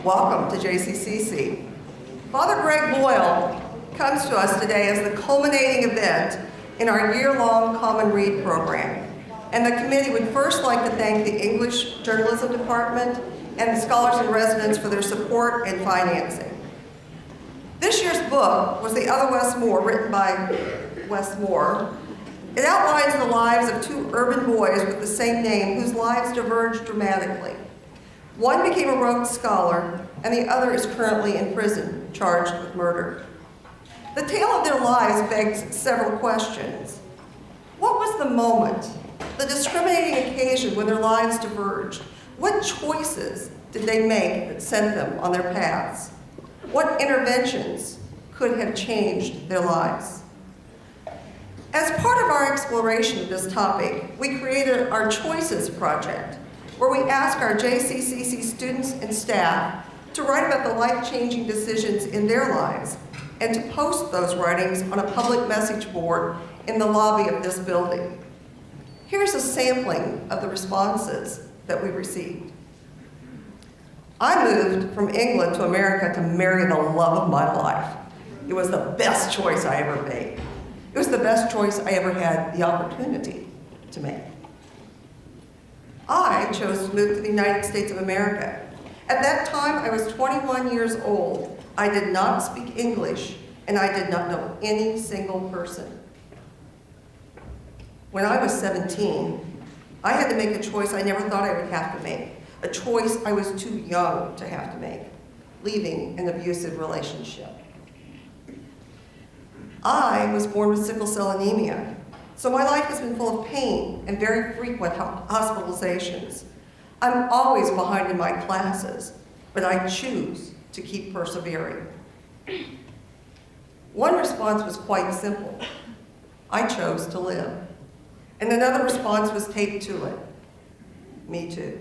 Welcome to JCCC. Father Greg Boyle comes to us today as the culminating event in our year-long Common Read program. And the committee would first like to thank the English Journalism Department and the scholars and residents for their support and financing. This year's book was The Other Wes Moore, written by Wes Moore. It outlines the lives of two urban boys with the same name whose lives diverged dramatically. One became a Rhodes Scholar, and the other is currently in prison, charged with murder. The tale of their lives begs several questions. What was the moment, the discriminating occasion when their lives diverged? What choices did they make that sent them on their paths? What interventions could have changed their lives? As part of our exploration of this topic, we created our Choices Project, where we ask our JCCC students and staff to write about the life-changing decisions in their lives and to post those writings on a public message board in the lobby of this building. Here's a sampling of the responses that we received. I moved from England to America to marry the love of my life. It was the best choice I ever made. It was the best choice I ever had the opportunity to make. I chose to move to the United States of America. At that time, I was 21 years old. I did not speak English, and I did not know any single person. When I was 17, I had to make a choice I never thought I would have to make, a choice I was too young to have to make, leaving an abusive relationship. I was born with sickle cell anemia, so my life has been full of pain and very frequent hospitalizations. I'm always behind in my classes, but I choose to keep persevering. One response was quite simple. I chose to live. And another response was taped to it. Me too.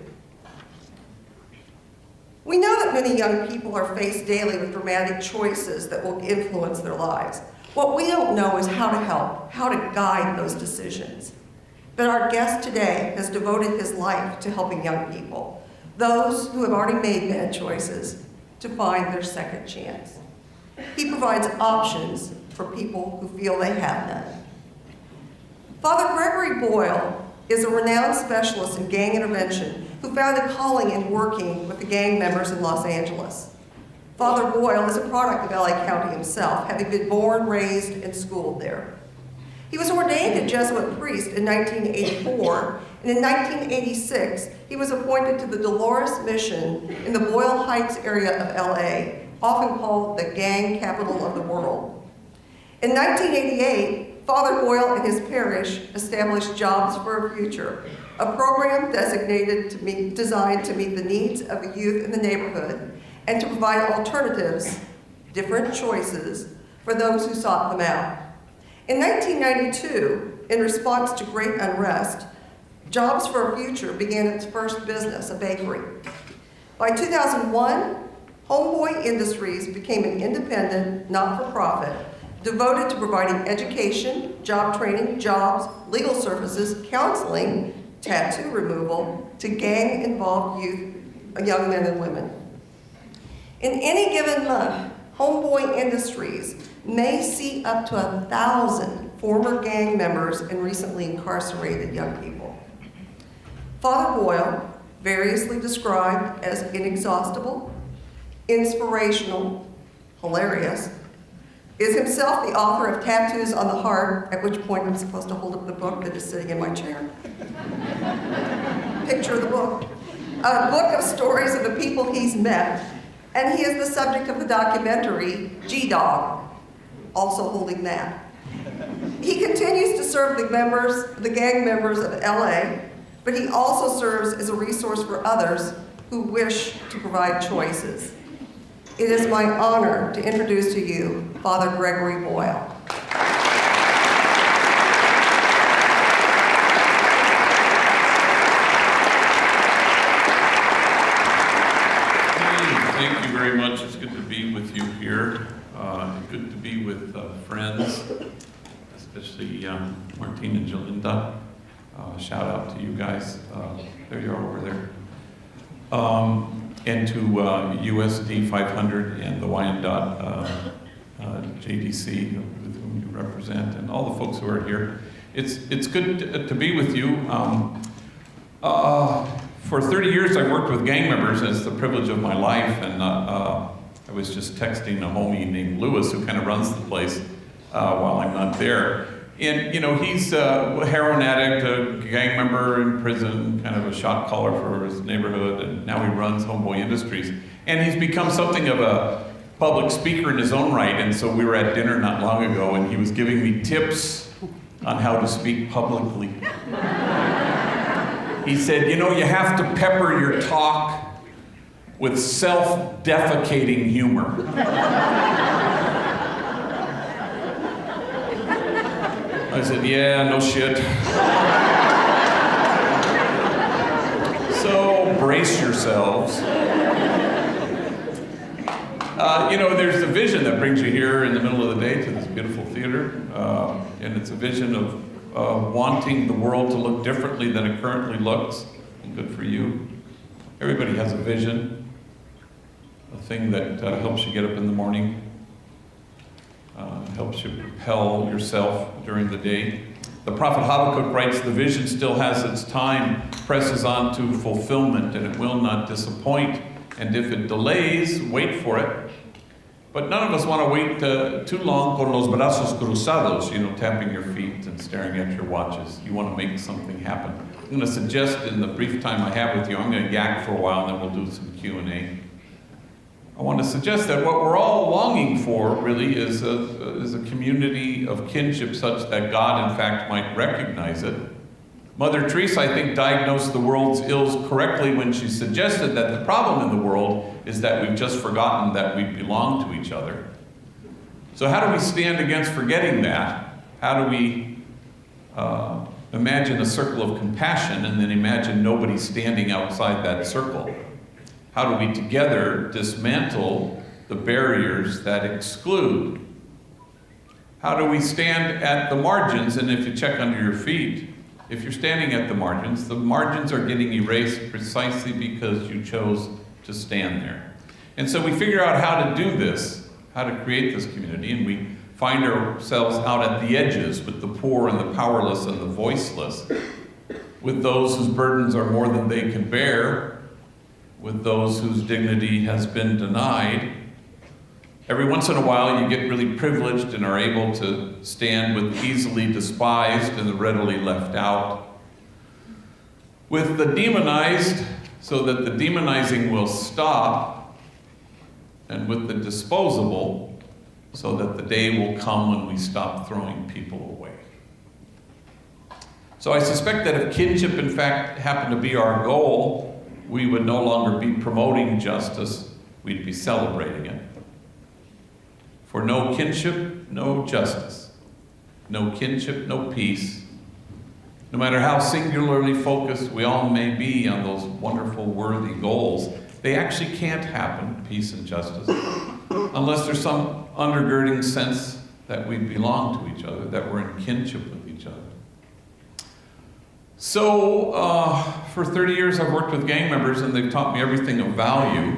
We know that many young people are faced daily with dramatic choices that will influence their lives. What we don't know is how to help, how to guide those decisions. But our guest today has devoted his life to helping young people, those who have already made bad choices, to find their second chance. He provides options for people who feel they have none. Father Gregory Boyle is a renowned specialist in gang intervention who found a calling in working with the gang members in Los Angeles. Father Boyle is a product of LA County himself, having been born, raised, and schooled there. He was ordained a Jesuit priest in 1984, and in 1986, he was appointed to the Dolores Mission in the Boyle Heights area of LA, often called the gang capital of the world. In 1988, Father Boyle and his parish established Jobs for a Future, a program designed to meet the needs of the youth in the neighborhood and to provide alternatives, different choices, for those who sought them out. In 1992, in response to great unrest, Jobs for a Future began its first business, a bakery. By 2001, Homeboy Industries became an independent, not-for-profit, devoted to providing education, job training, jobs, legal services, counseling, tattoo removal to gang-involved youth, young men and women. In any given month, Homeboy Industries may see up to 1,000 former gang members and recently incarcerated young people. Father Boyle, variously described as inexhaustible, inspirational, hilarious, is himself the author of Tattoos on the Heart, at which point I'm supposed to hold up the book that is sitting in my chair. Picture of the book. A book of stories of the people he's met, and he is the subject of the documentary G-Dog, also holding that. He continues to serve the gang members of LA, but he also serves as a resource for others who wish to provide choices. It is my honor to introduce to you Father Gregory Boyle. Thank you very much. It's good to be with you here. Good to be with friends, especially Martine and Jalinda. Shout out to you guys. There you are over there. and to USD 500 and the Wyandotte JDC, with whom you represent, and all the folks who are here. It's good to be with you. For 30 years, I worked with gang members as the privilege of my life, and I was just texting a homie named Lewis, who kind of runs the place while I'm not there. And, you know, he's a heroin addict, a gang member in prison, kind of a shot caller for his neighborhood, and now he runs Homeboy Industries. And he's become something of a public speaker in his own right, and so we were at dinner not long ago, and he was giving me tips on how to speak publicly. He said, you know, you have to pepper your talk with self-defecating humor. I said, yeah, no shit. So brace yourselves. You know, there's a vision that brings you here in the middle of the day to this beautiful theater, and it's a vision of wanting the world to look differently than it currently looks, and good for you. Everybody has a vision, a thing that helps you get up in the morning, helps you propel yourself during the day. The prophet Habakkuk writes, the vision still has its time, presses on to fulfillment, and it will not disappoint. And if it delays, wait for it. But none of us want to wait too long con los brazos cruzados, you know, tapping your feet and staring at your watches. You want to make something happen. I'm going to suggest in the brief time I have with you, I'm going to yak for a while and then we'll do some Q&A. I want to suggest that what we're all longing for really is a community of kinship such that God, in fact, might recognize it. Mother Teresa, I think, diagnosed the world's ills correctly when she suggested that the problem in the world is that we've just forgotten that we belong to each other. So how do we stand against forgetting that? How do we imagine a circle of compassion and then imagine nobody standing outside that circle? How do we together dismantle the barriers that exclude? How do we stand at the margins, and if you check under your feet, if you're standing at the margins are getting erased precisely because you chose to stand there. And so we figure out how to do this, how to create this community, and we find ourselves out at the edges with the poor and the powerless and the voiceless, with those whose burdens are more than they can bear, with those whose dignity has been denied. Every once in a while you get really privileged and are able to stand with the easily despised and the readily left out. With the demonized, so that the demonizing will stop, and with the disposable, so that the day will come when we stop throwing people away. So I suspect that if kinship in fact happened to be our goal, we would no longer be promoting justice, we'd be celebrating it. For no kinship, no justice. No kinship, no peace. No matter how singularly focused we all may be on those wonderful, worthy goals, they actually can't happen, peace and justice, unless there's some undergirding sense that we belong to each other, that we're in kinship with each other. So, for 30 years I've worked with gang members, and they've taught me everything of value.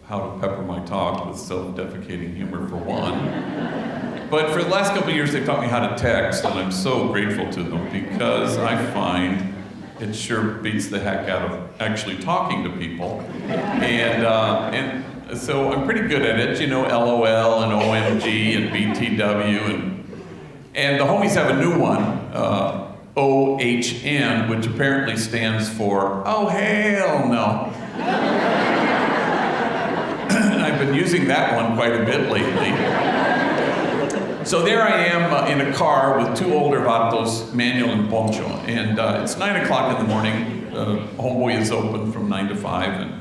How to pepper my talk with self-defecating humor, for one. But for the last couple of years, they've taught me how to text, and I'm so grateful to them because I find it sure beats the heck out of actually talking to people. And so I'm pretty good at it, you know, LOL and OMG and BTW. And the homies have a new one, OHN, which apparently stands for, oh, hell no. I've been using that one quite a bit lately. So there I am in a car with two older vatos, Manuel and Poncho, and it's 9 o'clock in the morning. Homeboy is open from 9 to 5,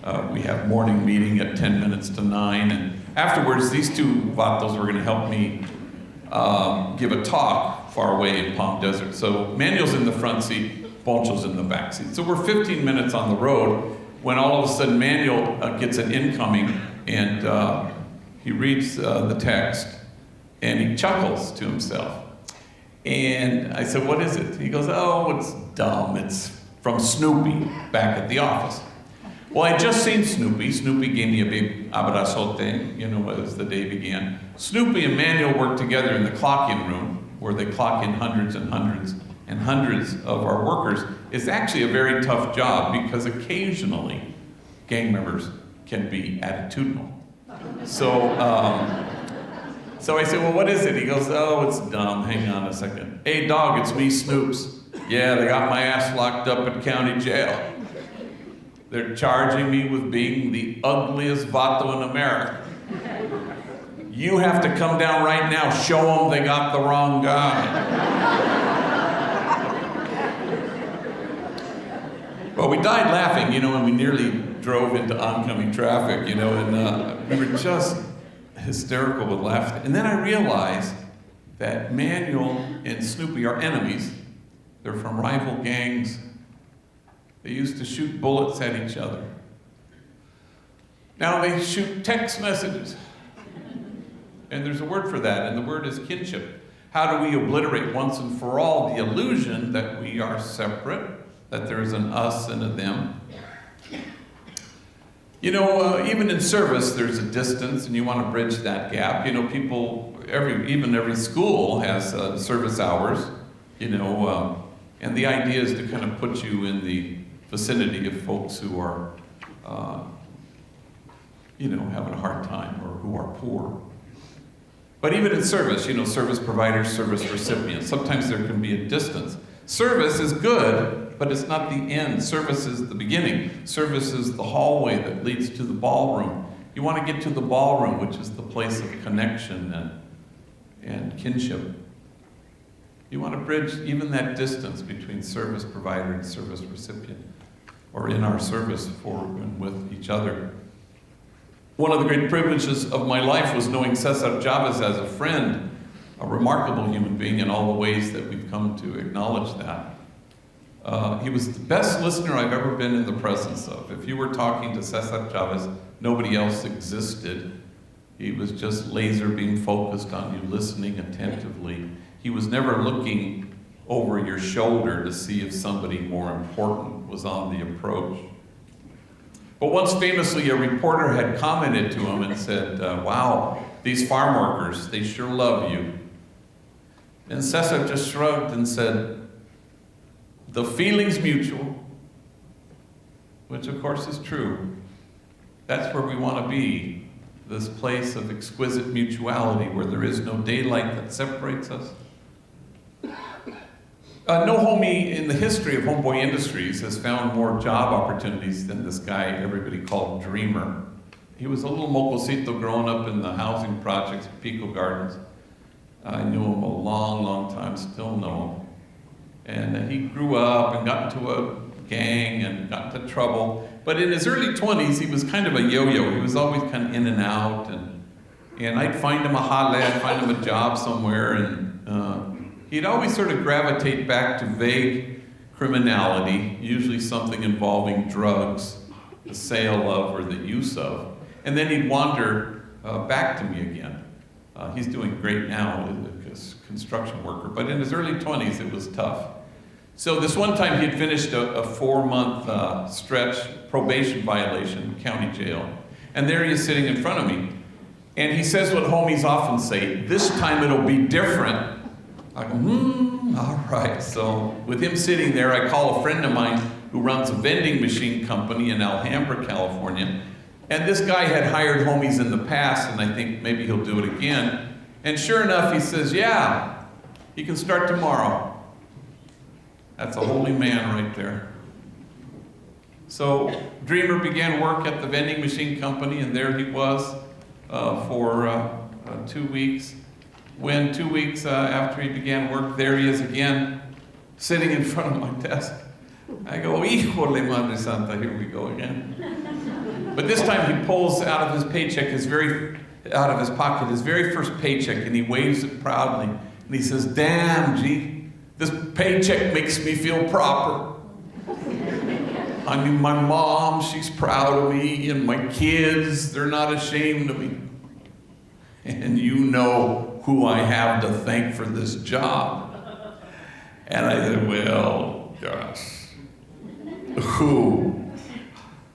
and we have morning meeting at 10 minutes to 9, and afterwards these two vatos were going to help me give a talk far away in Palm Desert. So Manuel's in the front seat, Poncho's in the back seat. So we're 15 minutes on the road, when all of a sudden Manuel gets an incoming, and he reads the text, and he chuckles to himself. And I said, what is it? He goes, oh, it's dumb. It's from Snoopy back at the office. Well, I just seen Snoopy. Snoopy gave me a big abrazote, as the day began. Snoopy and Manuel worked together in the clock-in room, where they clock in hundreds and hundreds and hundreds of our workers. It's actually a very tough job because occasionally gang members can be attitudinal. So I said, well, what is it? He goes, oh, it's dumb. Hang on a second. Hey, dog, it's me, Snoops. Yeah, they got my ass locked up at county jail. They're charging me with being the ugliest vato in America. You have to come down right now, show them they got the wrong guy. Well, we died laughing, and we nearly drove into oncoming traffic, and we were just hysterical with laughter. And then I realized that Manuel and Snoopy are enemies. They're from rival gangs. They used to shoot bullets at each other. Now they shoot text messages. And there's a word for that, and the word is kinship. How do we obliterate once and for all the illusion that we are separate, that there's an us and a them? Even in service, there's a distance, and you want to bridge that gap. Every school has service hours, and the idea is to kind of put you in the vicinity of folks who are, having a hard time or who are poor. But even in service, service providers, service recipients, sometimes there can be a distance. Service is good, but it's not the end. Service is the beginning. Service is the hallway that leads to the ballroom. You want to get to the ballroom, which is the place of connection and kinship. You want to bridge even that distance between service provider and service recipient, or in our service for and with each other. One of the great privileges of my life was knowing Cesar Chavez as a friend, a remarkable human being in all the ways that we've come to acknowledge that. He was the best listener I've ever been in the presence of. If you were talking to Cesar Chavez, nobody else existed. He was just laser beam focused on you, listening attentively. He was never looking over your shoulder to see if somebody more important was on the approach. But once famously, a reporter had commented to him and said, wow, these farm workers, they sure love you. And Cesar just shrugged and said, the feeling's mutual, which of course is true. That's where we want to be, this place of exquisite mutuality where there is no daylight that separates us. No homie in the history of Homeboy Industries has found more job opportunities than this guy everybody called Dreamer. He was a little mocosito growing up in the housing projects at Pico Gardens. I knew him a long, long time, still know him. And he grew up and got into a gang and got into trouble. But in his early 20s, he was kind of a yo-yo. He was always kind of in and out. And I'd find him a hotlet, I'd find him a job somewhere, and he'd always sort of gravitate back to vague criminality, usually something involving drugs, the sale of or the use of. And then he'd wander back to me again. He's doing great now as a construction worker, but in his early 20s it was tough. So this one time he'd finished a 4-month stretch probation violation, county jail. And there he is sitting in front of me. And he says what homies often say, this time it'll be different. I go, all right. So with him sitting there, I call a friend of mine who runs a vending machine company in Alhambra, California. And this guy had hired homies in the past, and I think maybe he'll do it again. And sure enough, he says, yeah, he can start tomorrow. That's a holy man right there. So Dreamer began work at the vending machine company, and there he was for 2 weeks. When 2 weeks after he began work, there he is again, sitting in front of my desk. I go, híjole, Madre Santa, here we go again. But this time he pulls out of his paycheck, out of his pocket, his very first paycheck, and he waves it proudly. And he says, damn, G, this paycheck makes me feel proper. I mean, my mom, she's proud of me, and my kids, they're not ashamed of me. And you know who I have to thank for this job. And I said, well, gosh, who?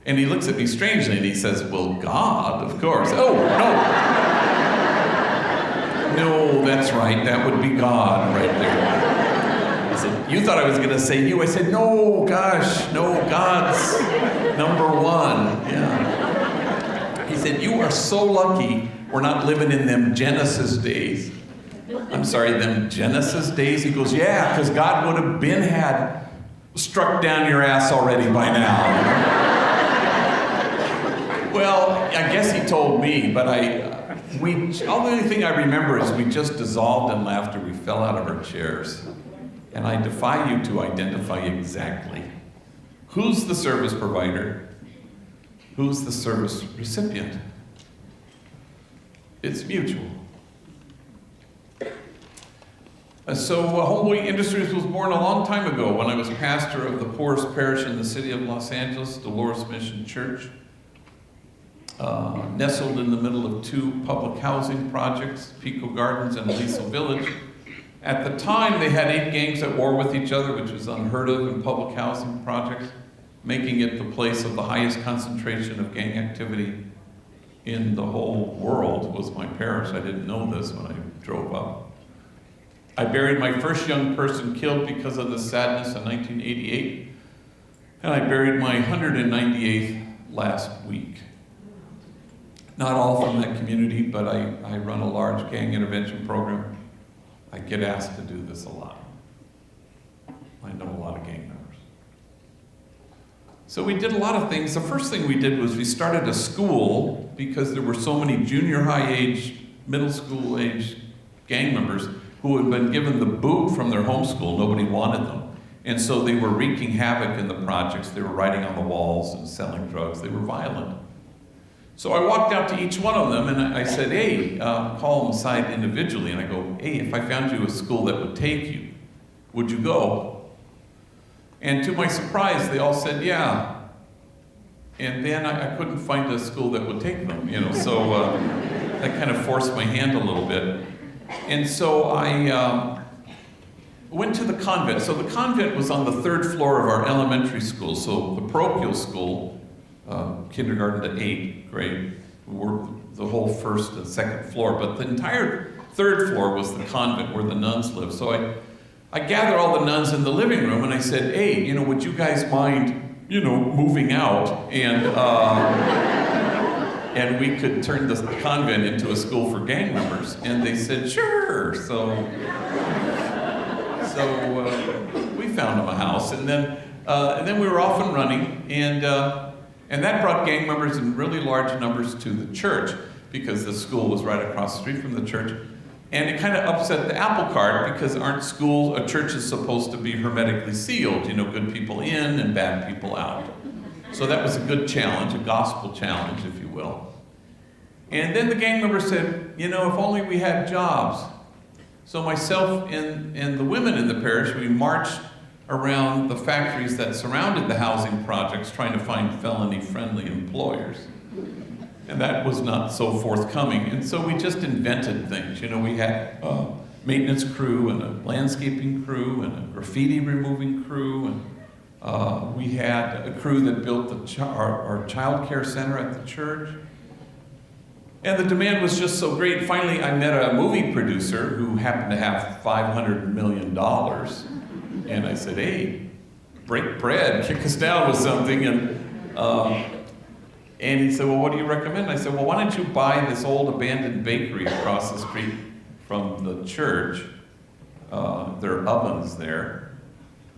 And he looks at me strangely and he says, well, God, of course. Oh, no. No, that's right. That would be God right there. I said, you thought I was going to say you. I said, no, gosh, no, God's number one. Yeah. He said, you are so lucky we're not living in them Genesis days. I'm sorry, them Genesis days? He goes, yeah, because God would have had struck down your ass already by now. Well, I guess he told me, but the only thing I remember is we just dissolved in laughter. We fell out of our chairs. And I defy you to identify exactly who's the service provider, who's the service recipient. It's mutual. So Homeboy Industries was born a long time ago when I was pastor of the poorest parish in the city of Los Angeles, Dolores Mission Church. Nestled in the middle of two public housing projects, Pico Gardens and Aliso Village. At the time, they had 8 gangs at war with each other, which was unheard of in public housing projects, making it the place of the highest concentration of gang activity in the whole world was my parish. I didn't know this when I drove up. I buried my first young person killed because of the sadness in 1988, and I buried my 198th last week. Not all from that community, but I run a large gang intervention program. I get asked to do this a lot. I know a lot of gang members. So we did a lot of things. The first thing we did was we started a school because there were so many junior high age, middle school age gang members who had been given the boot from their home school. Nobody wanted them. And so they were wreaking havoc in the projects. They were writing on the walls and selling drugs. They were violent. So I walked out to each one of them and I said, hey, call them aside individually. And I go, hey, if I found you a school that would take you, would you go? And to my surprise, they all said, yeah. And then I couldn't find a school that would take them, so that kind of forced my hand a little bit. And so I went to the convent. So the convent was on the 3rd floor of our elementary school. So the parochial school, kindergarten to 8th grade, were the whole 1st and 2nd floor, but the entire 3rd floor was the convent where the nuns lived. So I gathered all the nuns in the living room and I said, hey, would you guys mind, moving out and we could turn this convent into a school for gang members? And they said, sure. So we found them a house, and then we were off and running, and that brought gang members in really large numbers to the church because the school was right across the street from the church. And it kind of upset the apple cart because aren't a church is supposed to be hermetically sealed, good people in and bad people out. So that was a good challenge, a gospel challenge, if you will. And then the gang members said, if only we had jobs. So myself and the women in the parish, we marched around the factories that surrounded the housing projects trying to find felony-friendly employers. And that was not so forthcoming. And so we just invented things. We had a maintenance crew and a landscaping crew and a graffiti removing crew. And we had a crew that built our child care center at the church. And the demand was just so great. Finally, I met a movie producer who happened to have $500 million. And I said, hey, break bread, kick us down with something. And he said, well, what do you recommend? I said, well, why don't you buy this old abandoned bakery across the street from the church? There are ovens there.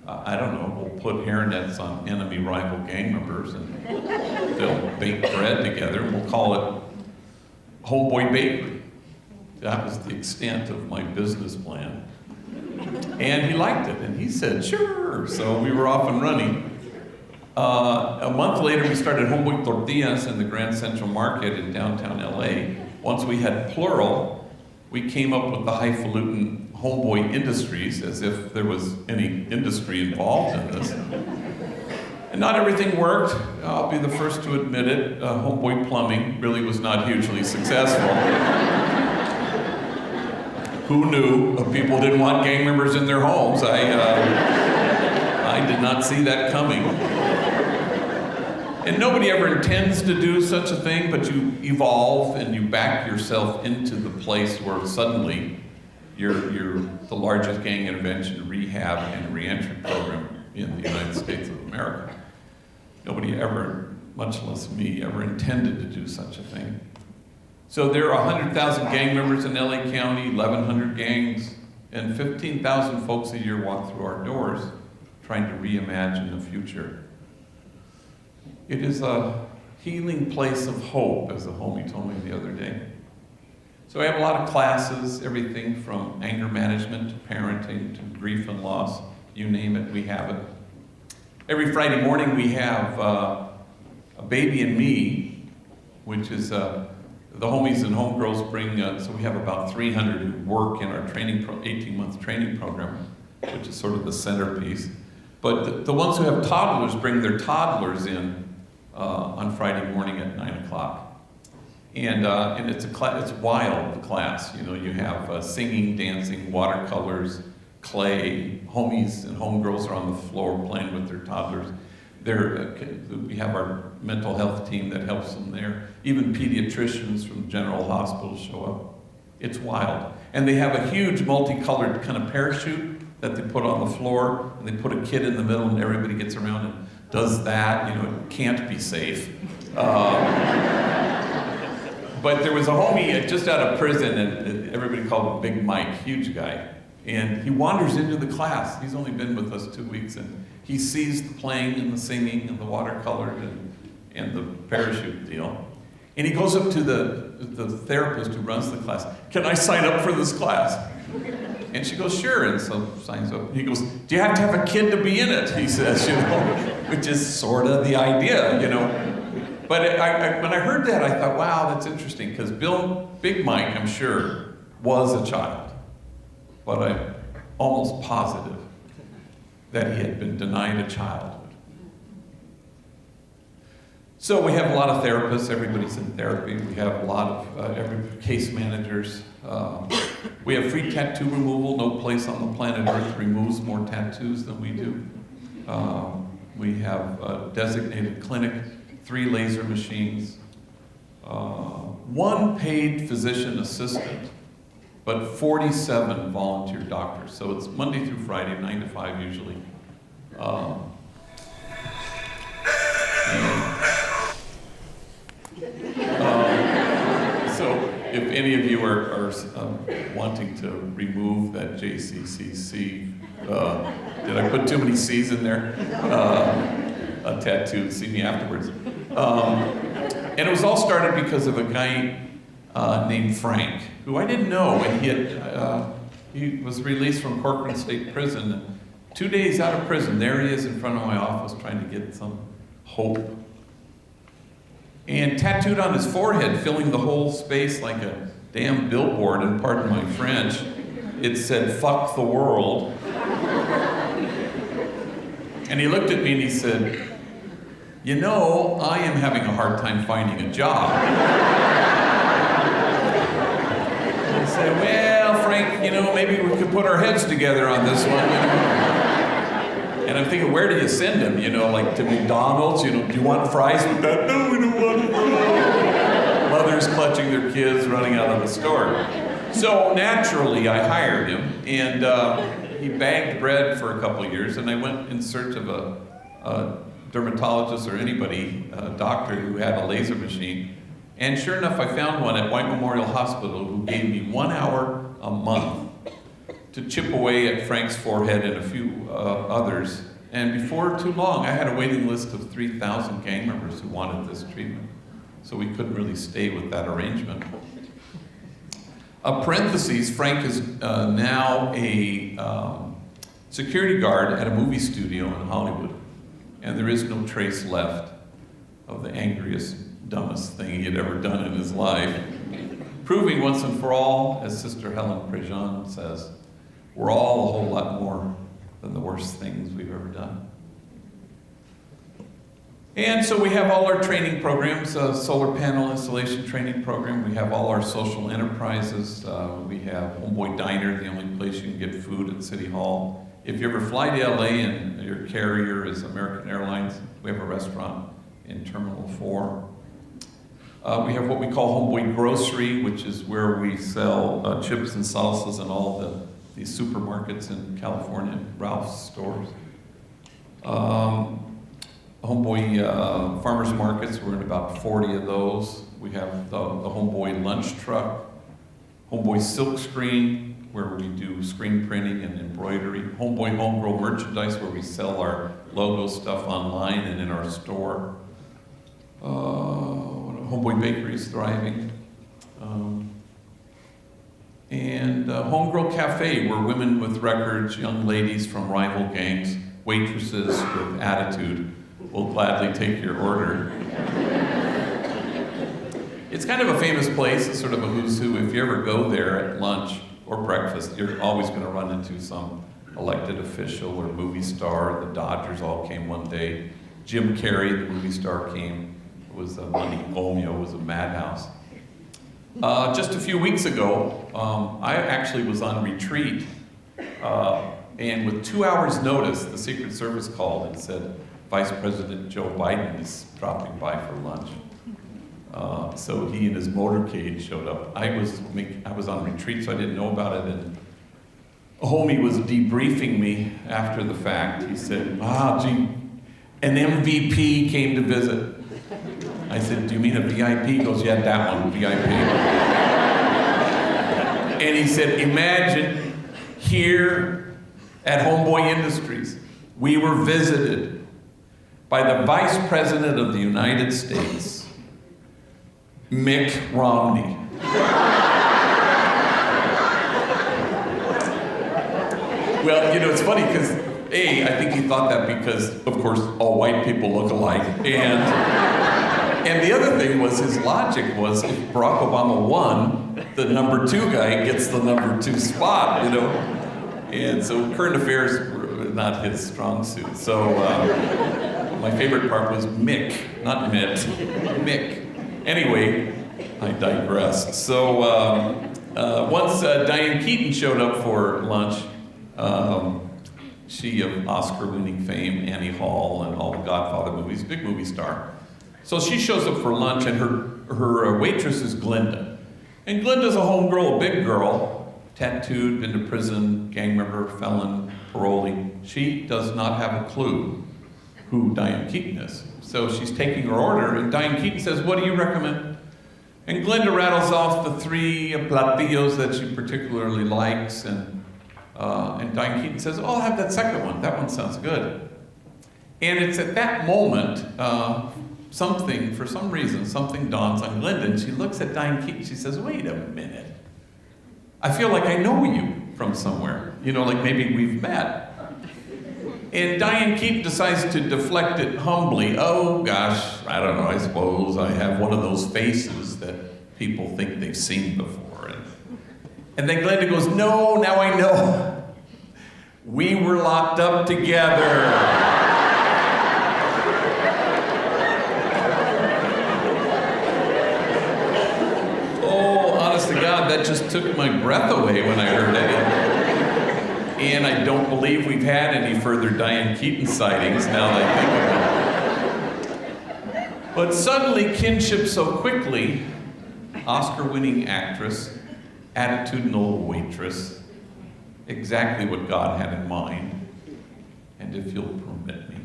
I don't know, we'll put hairnets on enemy rival gang members and they'll bake bread together, and we'll call it Homeboy Bakery. That was the extent of my business plan. And he liked it, and he said, sure. So we were off and running. A month later, we started Homeboy Tortillas in the Grand Central Market in downtown LA. Once we had plural, we came up with the highfalutin Homeboy Industries, as if there was any industry involved in this. And not everything worked. I'll be the first to admit it. Homeboy Plumbing really was not hugely successful. Who knew people didn't want gang members in their homes? I did not see that coming. And nobody ever intends to do such a thing, but you evolve and you back yourself into the place where suddenly you're the largest gang intervention, rehab, and reentry program in the United States of America. Nobody ever, much less me, ever intended to do such a thing. So there are 100,000 gang members in LA County, 1,100 gangs, and 15,000 folks a year walk through our doors trying to reimagine the future. It is a healing place of hope, as a homie told me the other day. So I have a lot of classes, everything from anger management to parenting to grief and loss. You name it, we have it. Every Friday morning we have a baby and me, which is the homies and homegirls bring, so we have about 300 who work in our 18-month training program, which is sort of the centerpiece. But the ones who have toddlers bring their toddlers in on Friday morning at 9 o'clock. And it's it's wild, the class. You know, you have singing, dancing, watercolors, clay. Homies and homegirls are on the floor playing with their toddlers. We have our mental health team that helps them there. Even pediatricians from General Hospital show up. It's wild. And they have a huge multicolored kind of parachute that they put on the floor, and they put a kid in the middle, and everybody gets around and does that. You know, it can't be safe. But there was a homie just out of prison, and everybody called him Big Mike, huge guy. And he wanders into the class. He's only been with us 2 weeks, and he sees the playing and the singing and the watercolor and the parachute deal. And he goes up to the therapist who runs the class. "Can I sign up for this class?" And she goes, "Sure," and so signs up. He goes, "Do you have to have a kid to be in it?" He says, you know, which is sort of the idea, you know. But when I heard that, I thought, wow, that's interesting, because Big Mike, I'm sure, was a child. But I'm almost positive that he had been denied a childhood. So we have a lot of therapists. Everybody's in therapy. We have a lot of case managers. We have free tattoo removal. No place on the planet Earth removes more tattoos than we do. We have a designated clinic, 3 laser machines, 1 paid physician assistant, but 47 volunteer doctors. So it's Monday through Friday, 9 to 5 usually. So if any of you are wanting to remove that JCCC, did I put too many C's in there? A tattoo, see me afterwards. And it was all started because of a guy named Frank, who I didn't know, and he was released from Corcoran State Prison. And 2 days out of prison, there he is in front of my office trying to get some hope. And tattooed on his forehead, filling the whole space like a damn billboard, and pardon my French, it said, "Fuck the world." And he looked at me and he said, "You know, I am having a hard time finding a job." I said, "Well, Frank, you know, maybe we could put our heads together on this one, you know." And I'm thinking, where do you send him? You know, like to McDonald's? You know, do you want fries with that? No, we don't want fries. Mothers clutching their kids, running out of the store. So naturally, I hired him, and he bagged bread for a couple of years, and I went in search of a dermatologist or anybody, a doctor who had a laser machine. And sure enough, I found one at White Memorial Hospital who gave me 1 hour a month to chip away at Frank's forehead and a few others. And before too long, I had a waiting list of 3,000 gang members who wanted this treatment. So we couldn't really stay with that arrangement. Parentheses, Frank is now a security guard at a movie studio in Hollywood. And there is no trace left of the angriest, dumbest thing he had ever done in his life. Proving once and for all, as Sister Helen Prejean says, we're all a whole lot more than the worst things we've ever done. And so we have all our training programs, solar panel installation training program. We have all our social enterprises. We have Homeboy Diner, the only place you can get food at City Hall. If you ever fly to LA and your carrier is American Airlines, we have a restaurant in Terminal 4. We have what we call Homeboy Grocery, which is where we sell chips and salsas in all these supermarkets in California, Ralph's stores. Homeboy Farmers Markets, we're in about 40 of those. We have the Homeboy Lunch Truck, Homeboy Silk Screen, where we do screen printing and embroidery, Homeboy Homegrown Merchandise, where we sell our logo stuff online and in our store. Homeboy Bakery is thriving. And Homegirl Cafe, where women with records, young ladies from rival gangs, waitresses with attitude will gladly take your order. It's kind of a famous place. It's sort of a who's who. If you ever go there at lunch or breakfast, you're always going to run into some elected official or movie star. The Dodgers all came one day. Jim Carrey, the movie star, came. It was a manicomio, it was a madhouse. Just a few weeks ago, I actually was on retreat, and with 2 hours' notice, the Secret Service called and said, Vice President Joe Biden is dropping by for lunch. So he and his motorcade showed up. I was on retreat, so I didn't know about it, and a homie was debriefing me after the fact. He said, gee, an MVP came to visit. I said, do you mean a VIP? He goes, yeah, that one, VIP. And he said, imagine here at Homeboy Industries, we were visited by the Vice President of the United States, Mick Romney. Well, you know, it's funny because, I think he thought that because, of course, all white people look alike. And the other thing was, his logic was, if Barack Obama won, the number 2 guy gets the number 2 spot, you know? And so current affairs were not his strong suit. So my favorite part was Mick, not Mitt, Mick. Anyway, I digress. So once Diane Keaton showed up for lunch, she of Oscar-winning fame, Annie Hall, and all the Godfather movies, big movie star. So she shows up for lunch, and her waitress is Glinda. And Glinda's a homegirl, a big girl, tattooed, been to prison, gang member, felon, parolee. She does not have a clue who Diane Keaton is. So she's taking her order, and Diane Keaton says, what do you recommend? And Glinda rattles off the 3 platillos that she particularly likes, and Diane Keaton says, oh, I'll have that second one. That one sounds good. And it's at that moment, for some reason, something dawns on Glinda, and she looks at Diane Keaton. She says, wait a minute. I feel like I know you from somewhere. You know, like maybe we've met. And Diane Keaton decides to deflect it humbly. Oh, gosh, I don't know, I suppose I have one of those faces that people think they've seen before. And then Glinda goes, no, now I know. We were locked up together. To God, that just took my breath away when I heard it. And I don't believe we've had any further Diane Keaton sightings now that I think about it. But suddenly, kinship so quickly, Oscar-winning actress, attitudinal waitress, exactly what God had in mind, and if you'll permit me,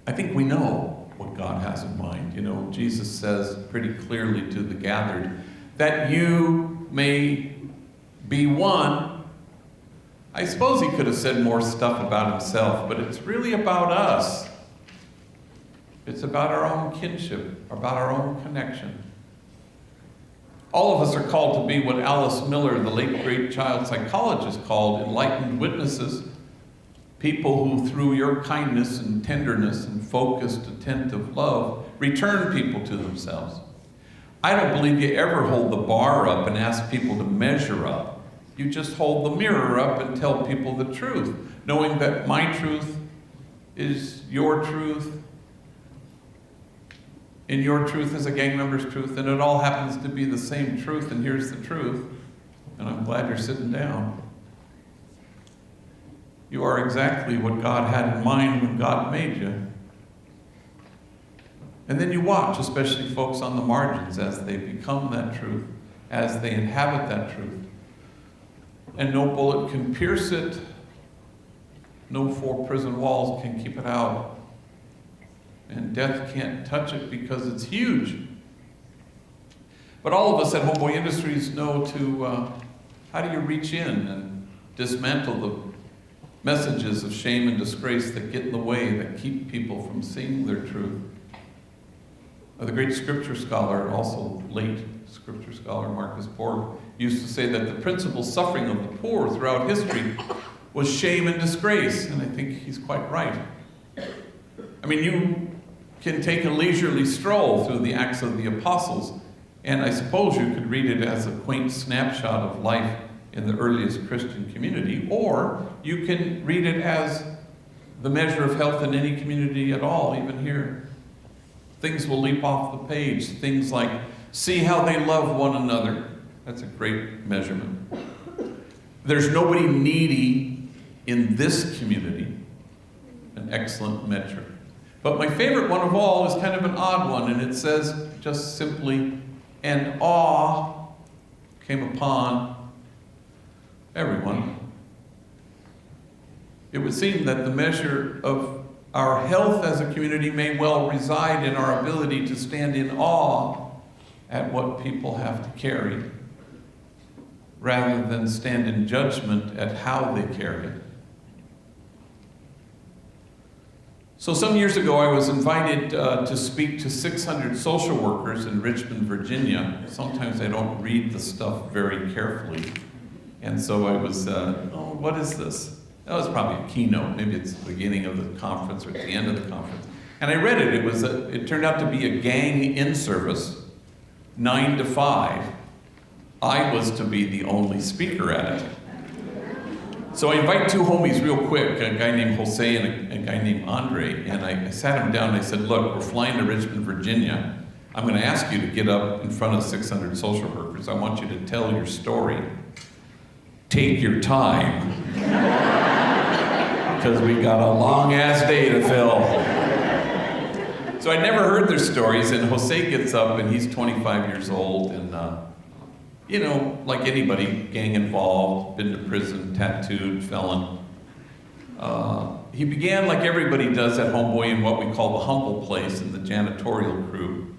I think we know what God has in mind. You know, Jesus says pretty clearly to the gathered that you may be one. I suppose he could have said more stuff about himself, but it's really about us. It's about our own kinship, about our own connection. All of us are called to be what Alice Miller, the late great child psychologist, called enlightened witnesses. People who, through your kindness and tenderness and focused, attentive love, return people to themselves. I don't believe you ever hold the bar up and ask people to measure up. You just hold the mirror up and tell people the truth, knowing that my truth is your truth, and your truth is a gang member's truth, and it all happens to be the same truth, and here's the truth, and I'm glad you're sitting down. You are exactly what God had in mind when God made you. And then you watch, especially folks on the margins, as they become that truth, as they inhabit that truth. And no bullet can pierce it. No 4 prison walls can keep it out. And death can't touch it because it's huge. But all of us at Homeboy Industries know how do you reach in and dismantle the messages of shame and disgrace that get in the way, that keep people from seeing their truth. The great scripture scholar, also late scripture scholar Marcus Borg, used to say that the principal suffering of the poor throughout history was shame and disgrace, and I think he's quite right. I mean, you can take a leisurely stroll through the Acts of the Apostles, and I suppose you could read it as a quaint snapshot of life in the earliest Christian community, or you can read it as the measure of health in any community at all, even here. Things will leap off the page. Things like, see how they love one another. That's a great measurement. There's nobody needy in this community. An excellent metric. But my favorite one of all is kind of an odd one, and it says just simply, and awe came upon everyone. It would seem that the measure of our health as a community may well reside in our ability to stand in awe at what people have to carry, rather than stand in judgment at how they carry it. So some years ago, I was invited to speak to 600 social workers in Richmond, Virginia. Sometimes I don't read the stuff very carefully. And so I was, what is this? That was probably a keynote. Maybe it's the beginning of the conference or at the end of the conference. And I read it. It turned out to be a gang in-service, 9 to 5. I was to be the only speaker at it. So I invite 2 homies real quick, a guy named Jose and a guy named Andre. And I sat him down and I said, look, we're flying to Richmond, Virginia. I'm going to ask you to get up in front of 600 social workers. I want you to tell your story. Take your time. Because we got a long-ass day to fill. So I'd never heard their stories, and Jose gets up, and he's 25 years old, and, like anybody, gang involved, been to prison, tattooed, felon. He began like everybody does at Homeboy in what we call the humble place in the janitorial crew.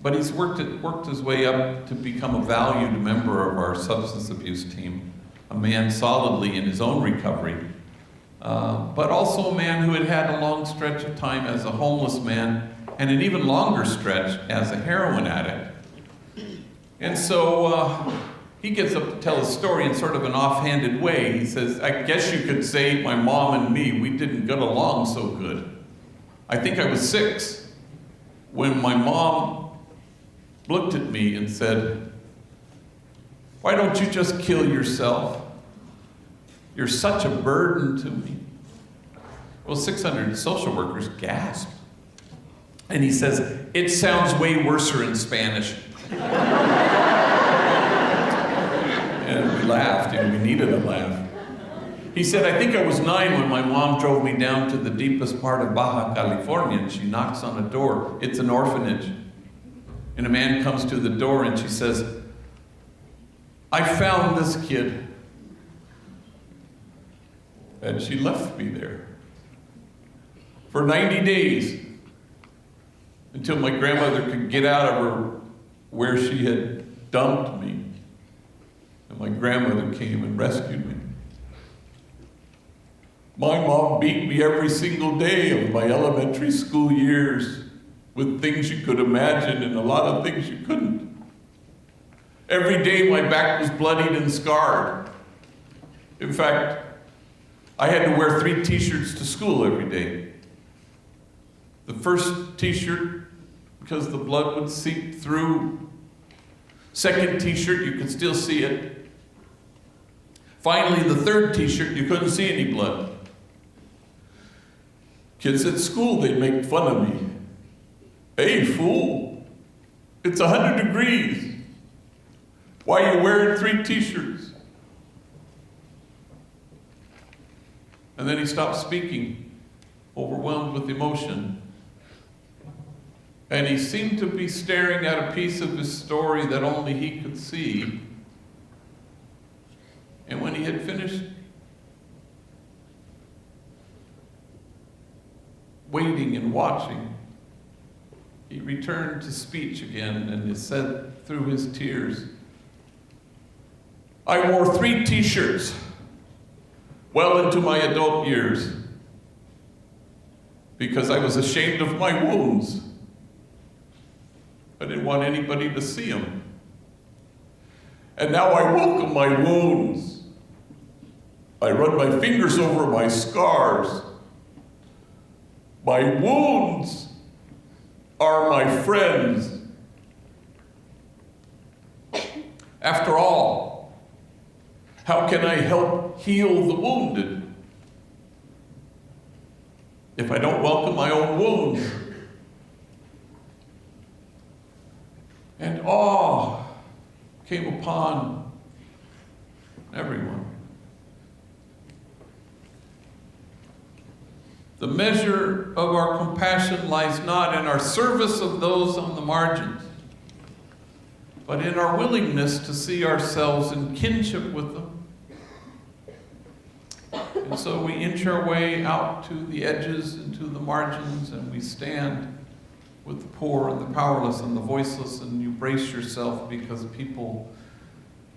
But he's worked his way up to become a valued member of our substance abuse team, a man solidly in his own recovery, but also a man who had had a long stretch of time as a homeless man and an even longer stretch as a heroin addict. And so he gets up to tell his story in sort of an offhanded way. He says, I guess you could say my mom and me, we didn't get along so good. I think I was 6 when my mom looked at me and said, why don't you just kill yourself? You're such a burden to me. Well, 600 social workers gasped. And he says, it sounds way worser in Spanish. And we laughed, and we needed a laugh. He said, I think I was 9 when my mom drove me down to the deepest part of Baja California, and she knocks on a door. It's an orphanage. And a man comes to the door, and she says, I found this kid. And she left me there for 90 days until my grandmother could get out of her where she had dumped me. And my grandmother came and rescued me. My mom beat me every single day of my elementary school years with things you could imagine and a lot of things you couldn't. Every day my back was bloodied and scarred. In fact, I had to wear 3 t-shirts to school every day. The first t-shirt, because the blood would seep through. Second t-shirt, you could still see it. Finally, the third t-shirt, you couldn't see any blood. Kids at school, they'd make fun of me. Hey, fool, it's 100 degrees. Why are you wearing 3 t-shirts? And then he stopped speaking, overwhelmed with emotion. And he seemed to be staring at a piece of his story that only he could see. And when he had finished waiting and watching, he returned to speech again, and he said through his tears, "I wore 3 t-shirts well into my adult years because I was ashamed of my wounds. I didn't want anybody to see them. And now I welcome my wounds. I run my fingers over my scars. My wounds are my friends. After all, how can I help heal the wounded if I don't welcome my own wounds?" And awe came upon everyone. The measure of our compassion lies not in our service of those on the margins, but in our willingness to see ourselves in kinship with them. And so we inch our way out to the edges and to the margins, and we stand with the poor and the powerless and the voiceless, and you brace yourself because people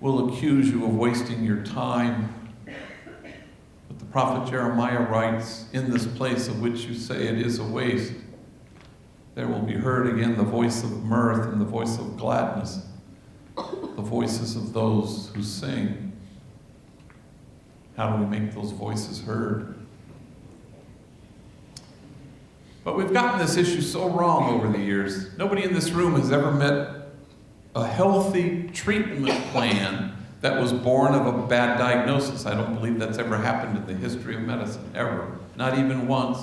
will accuse you of wasting your time. But the prophet Jeremiah writes, "In this place of which you say it is a waste, there will be heard again the voice of mirth and the voice of gladness, the voices of those who sing." How do we make those voices heard? But we've gotten this issue so wrong over the years. Nobody in this room has ever met a healthy treatment plan that was born of a bad diagnosis. I don't believe that's ever happened in the history of medicine, ever. Not even once.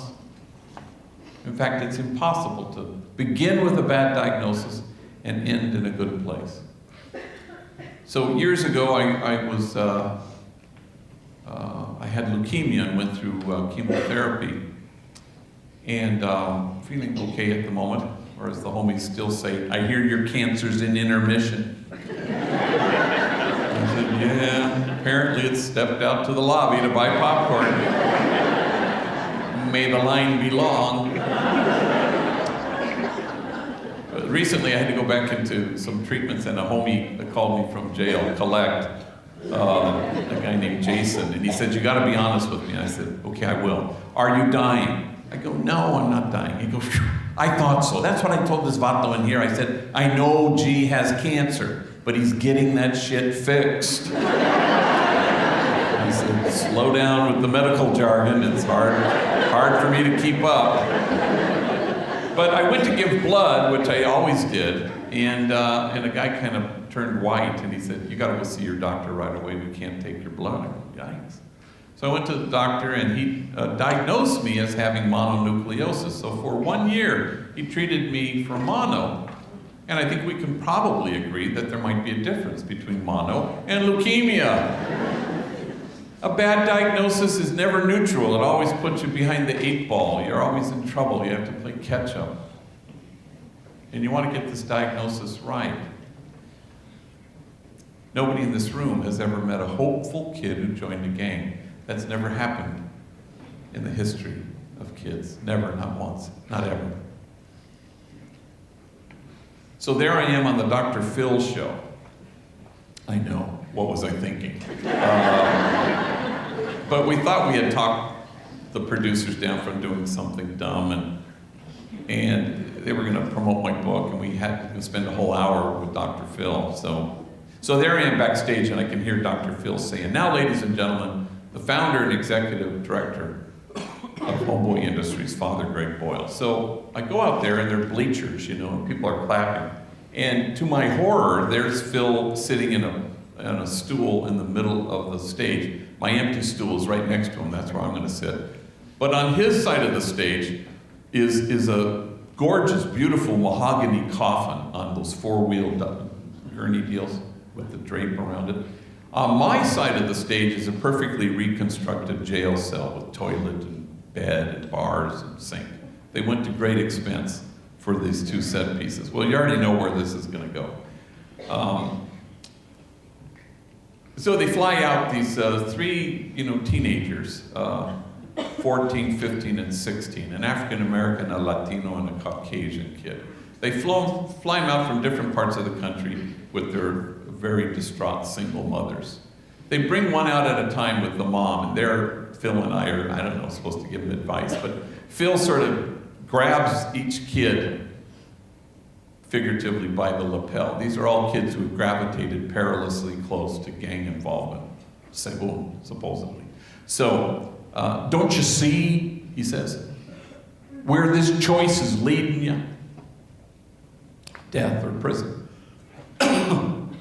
In fact, it's impossible to begin with a bad diagnosis and end in a good place. So years ago, I had leukemia and went through chemotherapy. And feeling okay at the moment, or as the homies still say, "I hear your cancer's in intermission." I said, "Yeah, apparently it's stepped out to the lobby to buy popcorn. May the line be long." But recently I had to go back into some treatments, and a homie that called me from jail, Collect, a guy named Jason, and he said, "You gotta be honest with me." I said, "Okay, I will. Are you dying?" I go, "No, I'm not dying." He goes, "I thought so. That's what I told this vato in here." I said, "I know G has cancer, but he's getting that shit fixed." He said, "Slow down with the medical jargon. It's hard for me to keep up." But I went to give blood, which I always did, and a guy kind of turned white, and he said, "You got to go see your doctor right away. We can't take your blood." I go, "Yikes." So I went to the doctor, and he diagnosed me as having mononucleosis. So for 1 year, he treated me for mono. And I think we can probably agree that there might be a difference between mono and leukemia. A bad diagnosis is never neutral. It always puts you behind the 8 ball. You're always in trouble. You have to play catch up. And you want to get this diagnosis right. Nobody in this room has ever met a hopeful kid who joined a gang. That's never happened in the history of kids. Never, not once, not ever. So there I am on the Dr. Phil show. I know, what was I thinking? But we thought we had talked the producers down from doing something dumb, and they were going to promote my book, and we had to spend a whole hour with Dr. Phil. So there I am backstage, and I can hear Dr. Phil saying, "Now, ladies and gentlemen, the founder and executive director of Homeboy Industries, Father Greg Boyle." So I go out there, and there are bleachers, and people are clapping. And to my horror, there's Phil sitting in a stool in the middle of the stage. My empty stool is right next to him. That's where I'm going to sit. But on his side of the stage is a gorgeous, beautiful mahogany coffin on those 4-wheel gurney deals with the drape around it. On my side of the stage is a perfectly reconstructed jail cell with toilet and bed and bars and sink. They went to great expense for these two set pieces. Well, you already know where this is going to go. So they fly out these three, teenagers, 14, 15, and 16, an African-American, a Latino, and a Caucasian kid. They fly them out from different parts of the country with their very distraught single mothers. They bring one out at a time with the mom, and Phil and I are, I don't know, supposed to give them advice, but Phil sort of grabs each kid figuratively by the lapel. These are all kids who have gravitated perilously close to gang involvement, supposedly. So, don't you see, he says, where this choice is leading you? Death or prison.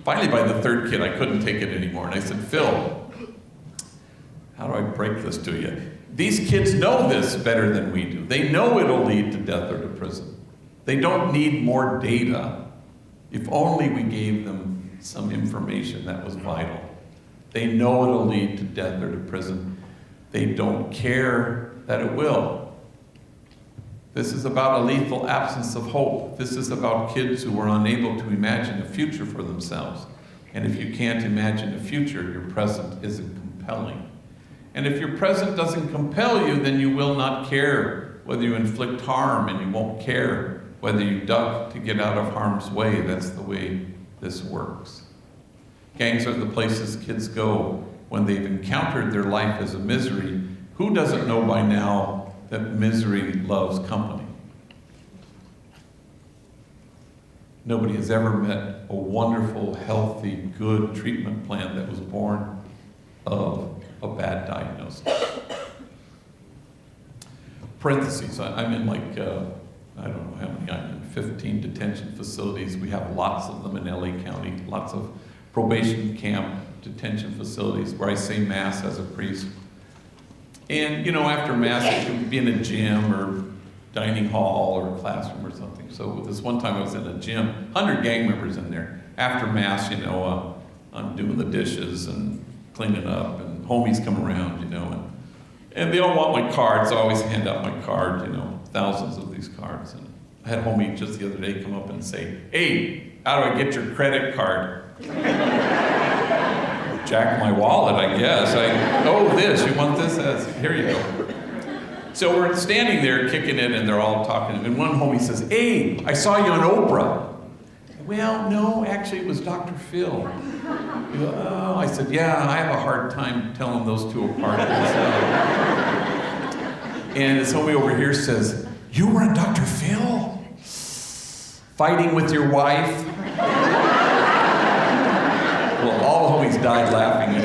Finally, by the third kid, I couldn't take it anymore, and I said, Phil, how do I break this to you? These kids know this better than we do. They know it'll lead to death or to prison. They don't need more data. If only we gave them some information that was vital. They know it'll lead to death or to prison. They don't care that it will. This is about a lethal absence of hope. This is about kids who are unable to imagine a future for themselves. And if you can't imagine a future, your present isn't compelling. And if your present doesn't compel you, then you will not care whether you inflict harm, and you won't care whether you duck to get out of harm's way. That's the way this works. Gangs are the places kids go when they've encountered their life as a misery. Who doesn't know by now that misery loves company? Nobody has ever met a wonderful, healthy, good treatment plan that was born of a bad diagnosis. Parentheses, I'm in I don't know how many I'm in, 15 detention facilities. We have lots of them in LA County, lots of probation camp detention facilities where I say Mass as a priest. And, after Mass, it could be in a gym or dining hall or a classroom or something. So this one time I was in a gym, 100 gang members in there. After Mass, I'm doing the dishes and cleaning up, and homies come around, and they all want my card, so I always hand out my card, thousands of these cards. And I had a homie just the other day come up and say, hey, how do I get your credit card? Jack my wallet, I guess. This, you want this? Here you go. So we're standing there kicking it, and they're all talking. And one homie says, hey, I saw you on Oprah. Well, no, actually it was Dr. Phil. You go, oh, I said, yeah, I have a hard time telling those two apart. And this homie over here says, you were on Dr. Phil? Fighting with your wife? Well, all the homies died laughing,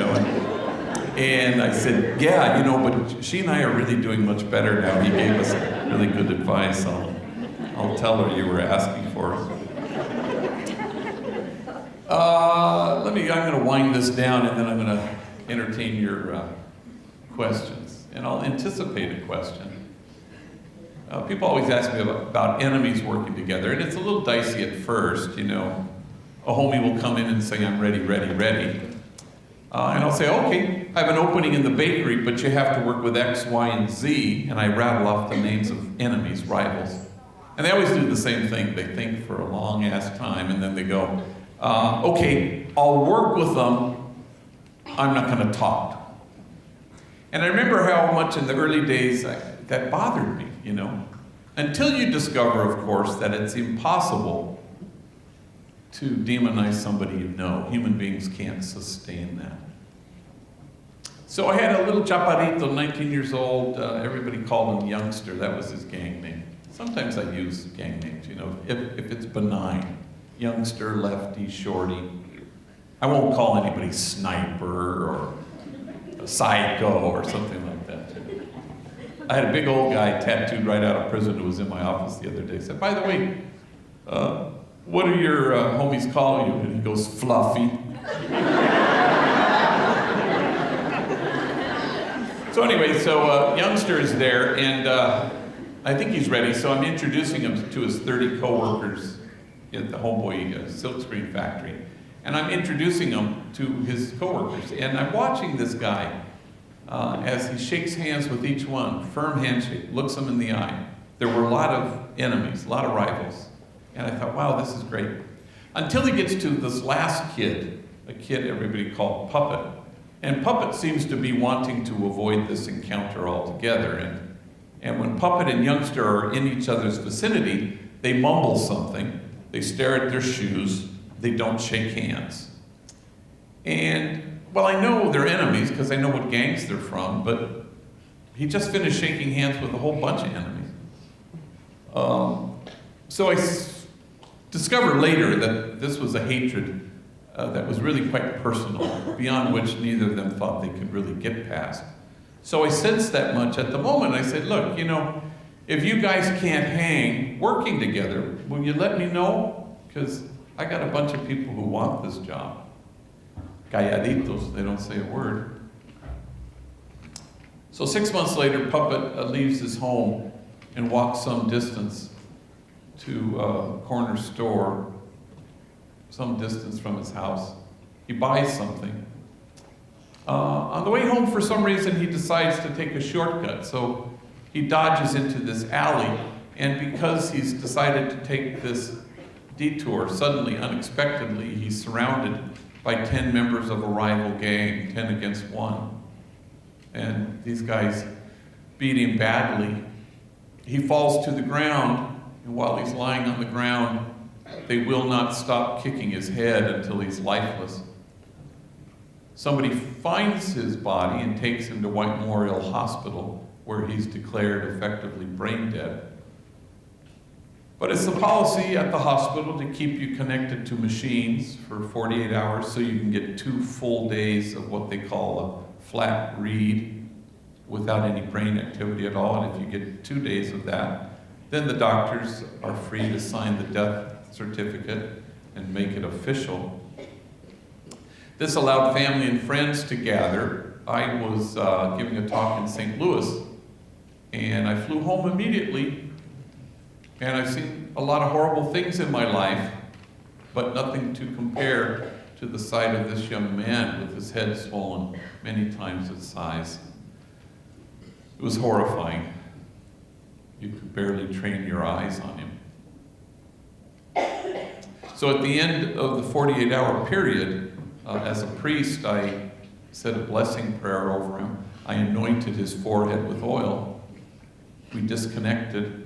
And I said, yeah, but she and I are really doing much better now. He gave us really good advice. I'll tell her you were asking for it. I'm going to wind this down, and then I'm going to entertain your questions. And I'll anticipate a question. People always ask me about enemies working together, and it's a little dicey at first, A homie will come in and say, I'm ready, ready, ready. And I'll say, okay, I have an opening in the bakery, but you have to work with X, Y, and Z, and I rattle off the names of enemies, rivals. And they always do the same thing. They think for a long-ass time, and then they go, okay, I'll work with them, I'm not going to talk. And I remember how much in the early days that bothered me, Until you discover, of course, that it's impossible to demonize somebody you know. Human beings can't sustain that. So I had a little chaparrito, 19 years old. Everybody called him Youngster. That was his gang name. Sometimes I use gang names, if it's benign. Youngster, lefty, shorty. I won't call anybody Sniper or a Psycho or something like that. I had a big old guy tattooed right out of prison who was in my office the other day. He said, by the way, what do your homies call you? And he goes, Fluffy. So anyway, Youngster is there, and I think he's ready. So I'm introducing him to his 30 coworkers at the Homeboy silkscreen factory. And I'm introducing him to his coworkers. And I'm watching this guy as he shakes hands with each one, firm handshake, looks them in the eye. there were a lot of enemies, a lot of rivals. And I thought, wow, this is great. Until he gets to this last kid, a kid everybody called Puppet. And Puppet seems to be wanting to avoid this encounter altogether. And when Puppet and Youngster are in each other's vicinity, they mumble something, they stare at their shoes, they don't shake hands. And, well, I know they're enemies because I know what gangs they're from, but he just finished shaking hands with a whole bunch of enemies. So I discovered later that this was a hatred that was really quite personal, beyond which neither of them thought they could really get past. So I sensed that much at the moment. I said, look, if you guys can't hang working together, will you let me know? Because I got a bunch of people who want this job. Calladitos, they don't say a word. So 6 months later, Puppet leaves his home and walks some distance to a corner store, some distance from his house. He buys something. On the way home, for some reason, he decides to take a shortcut. So he dodges into this alley, and because he's decided to take this detour, suddenly, unexpectedly, he's surrounded by 10 members of a rival gang, 10 against 1. And these guys beat him badly. He falls to the ground, and while he's lying on the ground, they will not stop kicking his head until he's lifeless. Somebody finds his body and takes him to White Memorial Hospital, where he's declared effectively brain dead. But it's the policy at the hospital to keep you connected to machines for 48 hours so you can get 2 full days of what they call a flat read without any brain activity at all. And if you get 2 days of that, then the doctors are free to sign the death certificate and make it official. This allowed family and friends to gather. I was giving a talk in St. Louis, and I flew home immediately. And I've seen a lot of horrible things in my life, but nothing to compare to the sight of this young man with his head swollen many times its size. It was horrifying. You could barely train your eyes on him. So at the end of the 48-hour period, as a priest, I said a blessing prayer over him. I anointed his forehead with oil. We disconnected.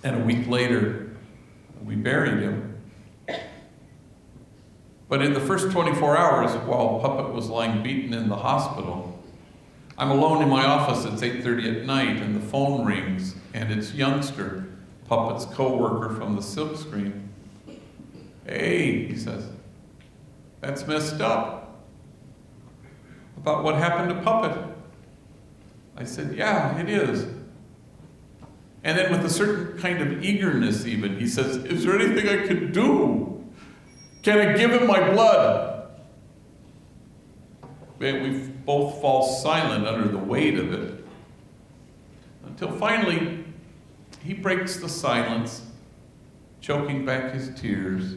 And a week later, we buried him. But in the first 24 hours, while Puppet was lying beaten in the hospital, I'm alone in my office. It's 8:30 at night, and the phone rings, and it's Youngster, Puppet's co-worker from the silk screen. Hey, he says, that's messed up. About what happened to Puppet? I said, yeah, it is. And then with a certain kind of eagerness even, he says, is there anything I could do? Can I give him my blood? Man, we both fall silent under the weight of it. Until finally, he breaks the silence, choking back his tears,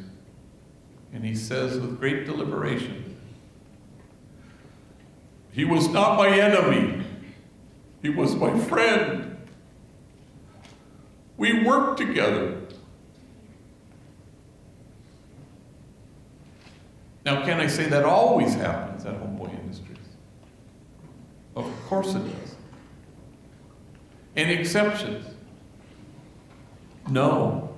and he says with great deliberation, he was not my enemy. He was my friend. We worked together. Now, can I say that always happens at Homeboy Industries? Of course it does. Any exceptions? No.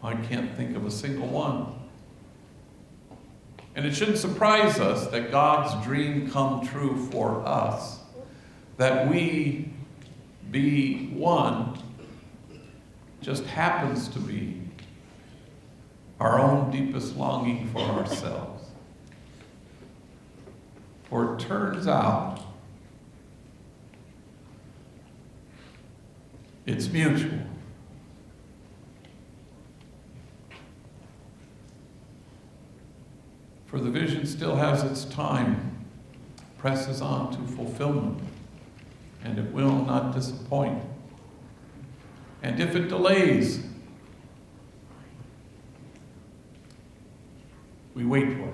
I can't think of a single one. And it shouldn't surprise us that God's dream come true for us, that we be one, just happens to be our own deepest longing for ourselves. For it turns out it's mutual. For the vision still has its time, presses on to fulfillment, and it will not disappoint. And if it delays, we wait for it.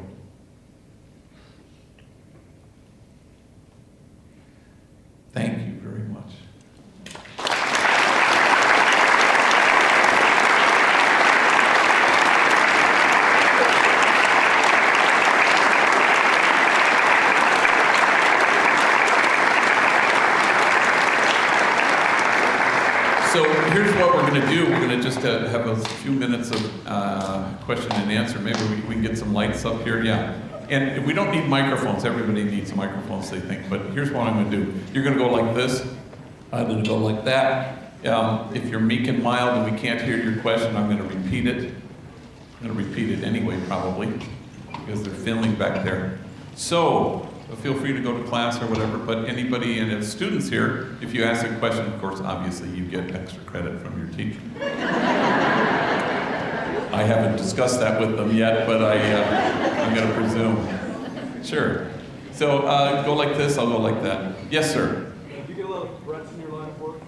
Thank you very much. what we're going to do. We're going to just have a few minutes of question and answer. Maybe we can get some lights up here. Yeah. And we don't need microphones. Everybody needs microphones, they think. But here's what I'm going to do. You're going to go like this. I'm going to go like that. If you're meek and mild and we can't hear your question, I'm going to repeat it. I'm going to repeat it anyway, probably, because they're filming back there. So feel free to go to class or whatever. But anybody, and if students here, if you ask a question, of course, obviously you get extra credit from your teacher. I haven't discussed that with them yet, but I'm going to presume. Sure. So go like this, I'll go like that. Yes, sir? Do you get a lot of threats in your line of work?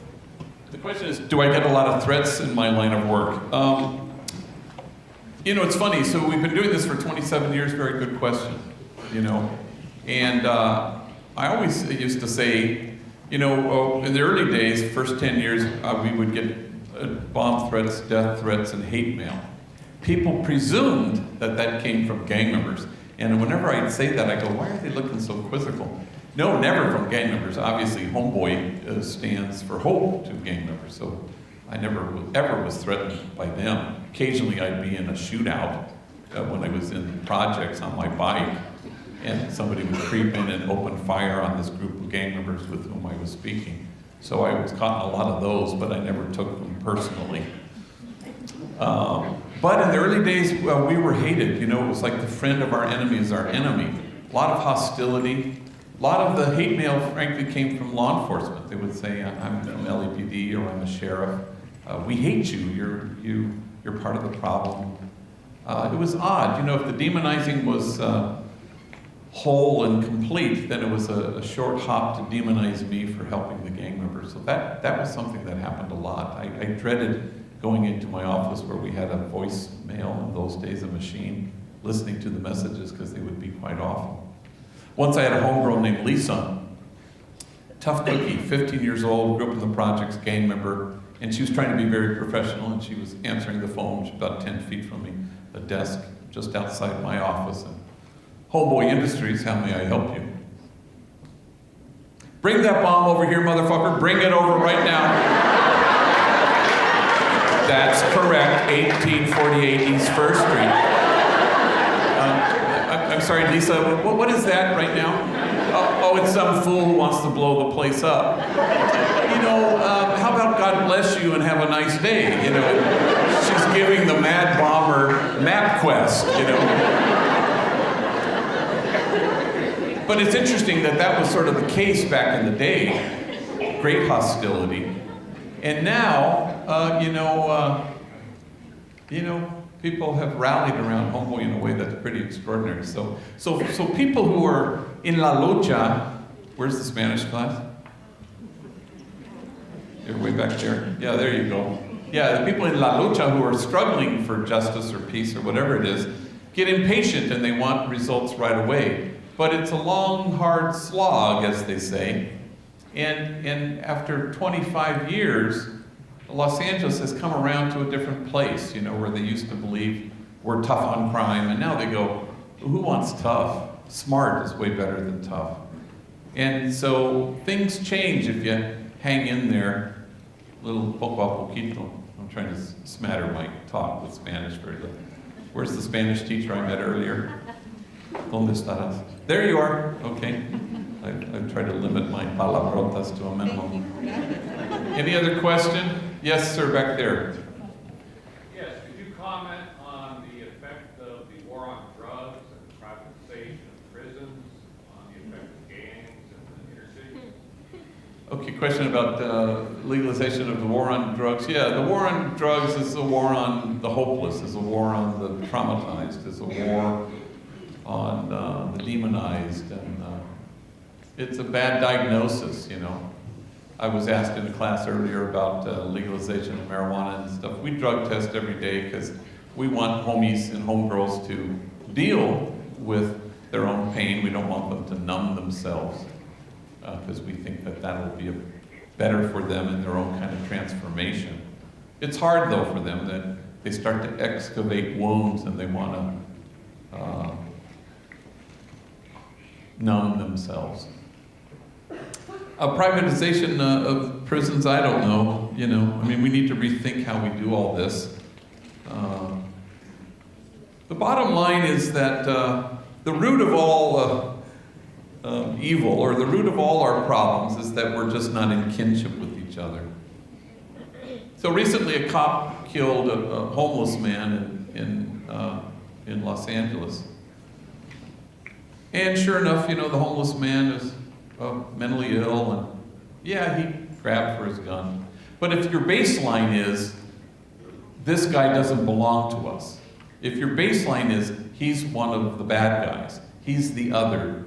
The question is, do I get a lot of threats in my line of work? You know, it's funny. So we've been doing this for 27 years. Very good question, you know. And I always used to say, you know, in the early days, first 10 years, we would get bomb threats, death threats, and hate mail. People presumed that came from gang members. And whenever I'd say that, I go, why are they looking so quizzical? No, never from gang members. Obviously, Homeboy stands for hope to gang members. So I never ever was threatened by them. Occasionally, I'd be in a shootout when I was in projects on my bike, and somebody would creep in and open fire on this group of gang members with whom I was speaking. So I was caught in a lot of those, but I never took them personally. But in the early days, we were hated. You know, it was like the friend of our enemy is our enemy. A lot of hostility. A lot of the hate mail, frankly, came from law enforcement. They would say, I'm from LAPD or I'm a sheriff. We hate you. You're part of the problem. It was odd. You know, if the demonizing was whole and complete, then it was a short hop to demonize me for helping the gang members. So that was something that happened a lot. I dreaded going into my office where we had a voicemail, in those days a machine, listening to the messages because they would be quite awful. Once I had a homegirl named Lisa, tough cookie, 15 years old, grew up in the projects, gang member, and she was trying to be very professional, and she was answering the phone. She was about 10 feet from me, a desk just outside my office. And Homeboy Industries, how may I help you? Bring that bomb over here, motherfucker. Bring it over right now. That's correct, 1848 East 1st Street. I'm sorry, Lisa, what is that right now? Oh, it's some fool who wants to blow the place up. You know, how about God bless you and have a nice day? You know, she's giving the mad bomber MapQuest, you know. But it's interesting that was sort of the case back in the day. Great hostility. And now, people have rallied around Homeboy in a way that's pretty extraordinary. So people who are in la lucha, where's the Spanish class? You're way back there. Yeah, there you go. Yeah, the people in la lucha who are struggling for justice or peace or whatever it is, get impatient and they want results right away. But it's a long, hard slog, as they say. And after 25 years, Los Angeles has come around to a different place, you know, where they used to believe we're tough on crime, and now they go, who wants tough? Smart is way better than tough. And so things change if you hang in there. Little poco a poquito. I'm trying to smatter my talk with Spanish very little. Where's the Spanish teacher I met earlier? ¿Dónde estarás? There you are. Okay. I try to limit my palabrotas to a minimum. Any other question? Yes, sir, back there. Yes, could you comment on the effect of the war on drugs and the privatization of prisons on the effect of gangs in the inner city? Okay, question about legalization of the war on drugs. Yeah, the war on drugs is a war on the hopeless, is a war on the traumatized, is a war on the demonized, and it's a bad diagnosis, you know. I was asked in a class earlier about legalization of marijuana and stuff. We drug test every day because we want homies and homegirls to deal with their own pain. We don't want them to numb themselves because we think that'll be better for them in their own kind of transformation. It's hard, though, for them that they start to excavate wounds and they want to numb themselves. Privatization of prisons, I don't know. You know, I mean, we need to rethink how we do all this. The bottom line is that the root of all evil, or the root of all our problems, is that we're just not in kinship with each other. So recently a cop killed a homeless man in Los Angeles. And sure enough, you know, the homeless man is mentally ill, and yeah, he grabbed for his gun. But if your baseline is, this guy doesn't belong to us, if your baseline is, he's one of the bad guys, he's the other,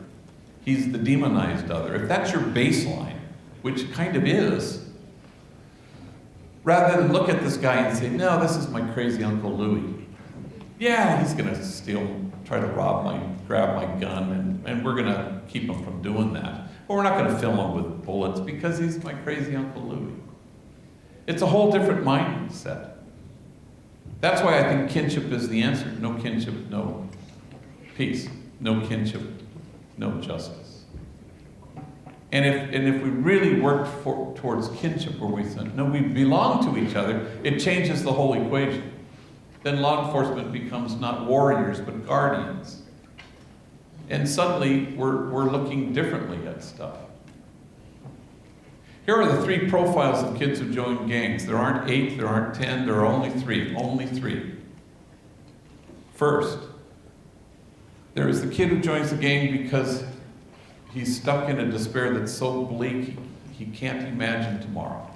he's the demonized other, if that's your baseline, which kind of is, rather than look at this guy and say, no, this is my crazy Uncle Louie. Yeah, he's gonna try to grab my gun, and we're gonna keep him from doing that. But we're not gonna fill him with bullets because he's my crazy Uncle Louie. It's a whole different mindset. That's why I think kinship is the answer. No kinship, no peace. No kinship, no justice. And if we really work towards kinship, where we say, no, we belong to each other, it changes the whole equation. Then law enforcement becomes not warriors, but guardians. And suddenly, we're looking differently at stuff. Here are the 3 profiles of kids who join gangs. There aren't 8, there aren't 10, there are only 3. Only 3. First, there is the kid who joins the gang because he's stuck in a despair that's so bleak he can't imagine tomorrow.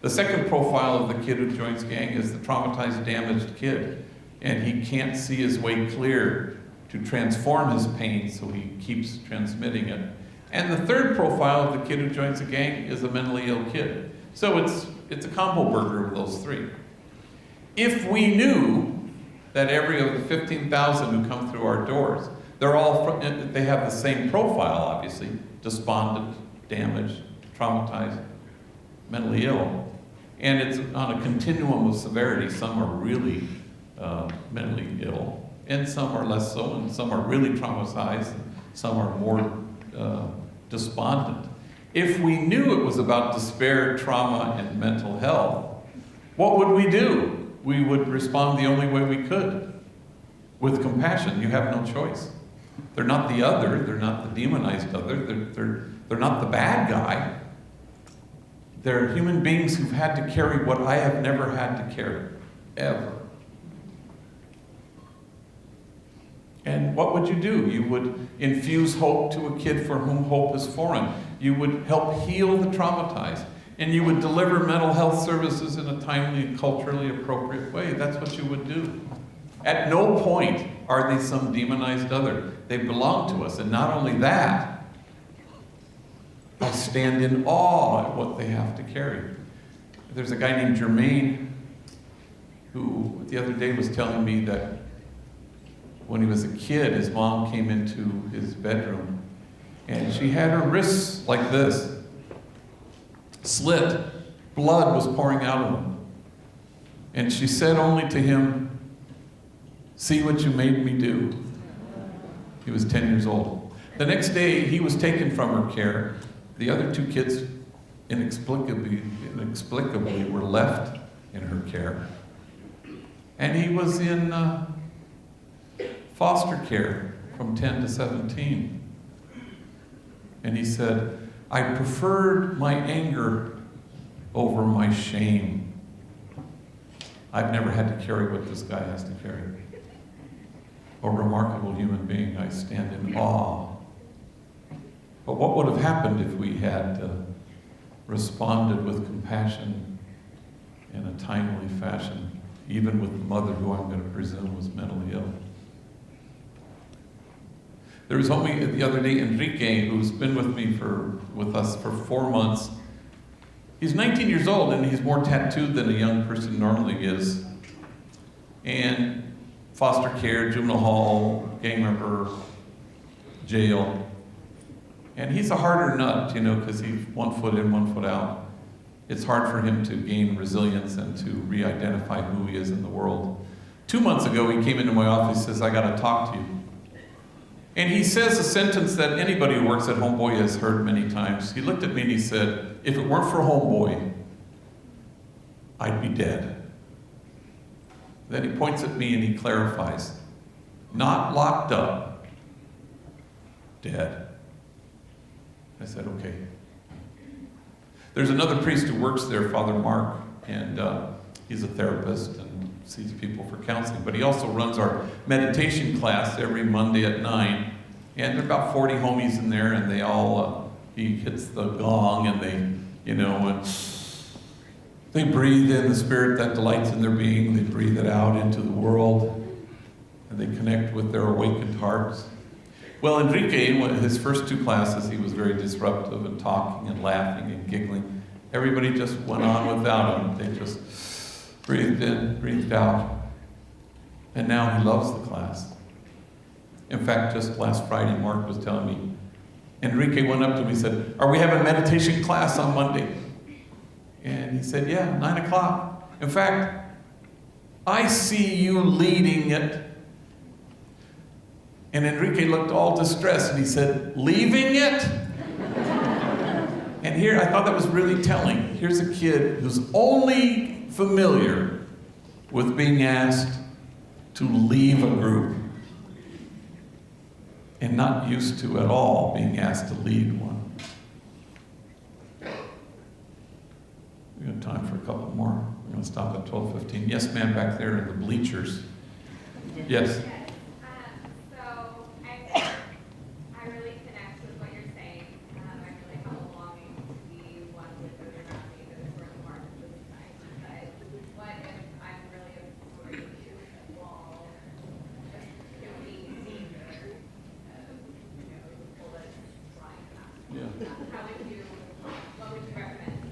The second profile of the kid who joins gang is the traumatized, damaged kid, and he can't see his way clear to transform his pain, so he keeps transmitting it. And the third profile of the kid who joins the gang is a mentally ill kid. So it's a combo burger of those 3. If we knew that every of the 15,000 who come through our doors, they have the same profile, obviously: despondent, damaged, traumatized, mentally ill. And it's on a continuum of severity. Some are really mentally ill, and some are less so, and some are really traumatized, and some are more despondent. If we knew it was about despair, trauma, and mental health, what would we do? We would respond the only way we could, with compassion. You have no choice. They're not the other. They're not the demonized other. They're not the bad guy. They're human beings who've had to carry what I have never had to carry, ever. And what would you do? You would infuse hope to a kid for whom hope is foreign. You would help heal the traumatized. And you would deliver mental health services in a timely and culturally appropriate way. That's what you would do. At no point are they some demonized other. They belong to us. And not only that, I stand in awe at what they have to carry. There's a guy named Jermaine who the other day was telling me that when he was a kid, his mom came into his bedroom and she had her wrists like this, slit. Blood was pouring out of them. And she said only to him, "See what you made me do." He was 10 years old. The next day, he was taken from her care. The other 2 kids inexplicably were left in her care. And he was in foster care from 10 to 17. And he said, "I preferred my anger over my shame. I've never had to carry what this guy has to carry." A remarkable human being. I stand in awe. But what would have happened if we had responded with compassion in a timely fashion, even with the mother who I'm going to presume was mentally ill? There was only the other day Enrique, who's been with us for 4 months. He's 19 years old and he's more tattooed than a young person normally is. And foster care, juvenile hall, gang member, jail. And he's a harder nut, because he's 1 foot in, 1 foot out. It's hard for him to gain resilience and to re-identify who he is in the world. 2 months ago, he came into my office and says, "I got to talk to you." And he says a sentence that anybody who works at Homeboy has heard many times. He looked at me and he said, "If it weren't for Homeboy, I'd be dead. Then he points at me and he clarifies, not locked up, dead. I said, okay. There's another priest who works there, Father Mark, and he's a therapist and sees people for counseling, but he also runs our meditation class every Monday at 9, and there are about 40 homies in there, and they all, he hits the gong, and they, and they breathe in the spirit that delights in their being, they breathe it out into the world, and they connect with their awakened hearts. Well, Enrique, his first 2 classes, he was very disruptive and talking and laughing and giggling. Everybody just went on without him. They just breathed in, breathed out. And now he loves the class. In fact, just last Friday, Mark was telling me, Enrique went up to me and said, are we having meditation class on Monday? And he said, yeah, 9 o'clock. In fact, I see you leading it. And Enrique looked all distressed and he said, leaving it? And here, I thought that was really telling. Here's a kid who's only familiar with being asked to leave a group and not used to at all being asked to lead one. We have time for a couple more. We're going to stop at 12:15. Yes, ma'am, back there in the bleachers. Yes. I really connect with what you're saying. I really have a longing to be one with those around me that is worth more than this time. But what if I'm really afraid of the wall just being danger of, bullets flying past? Yeah. What would you recommend?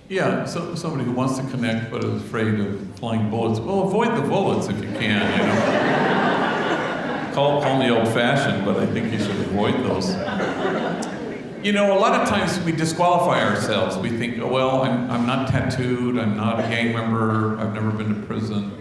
Yeah, so somebody who wants to connect but is afraid of flying bullets. Well, avoid the bullets if you can, Call me old-fashioned, but I think you should avoid those. A lot of times we disqualify ourselves. We think, oh, well, I'm not tattooed, I'm not a gang member, I've never been to prison.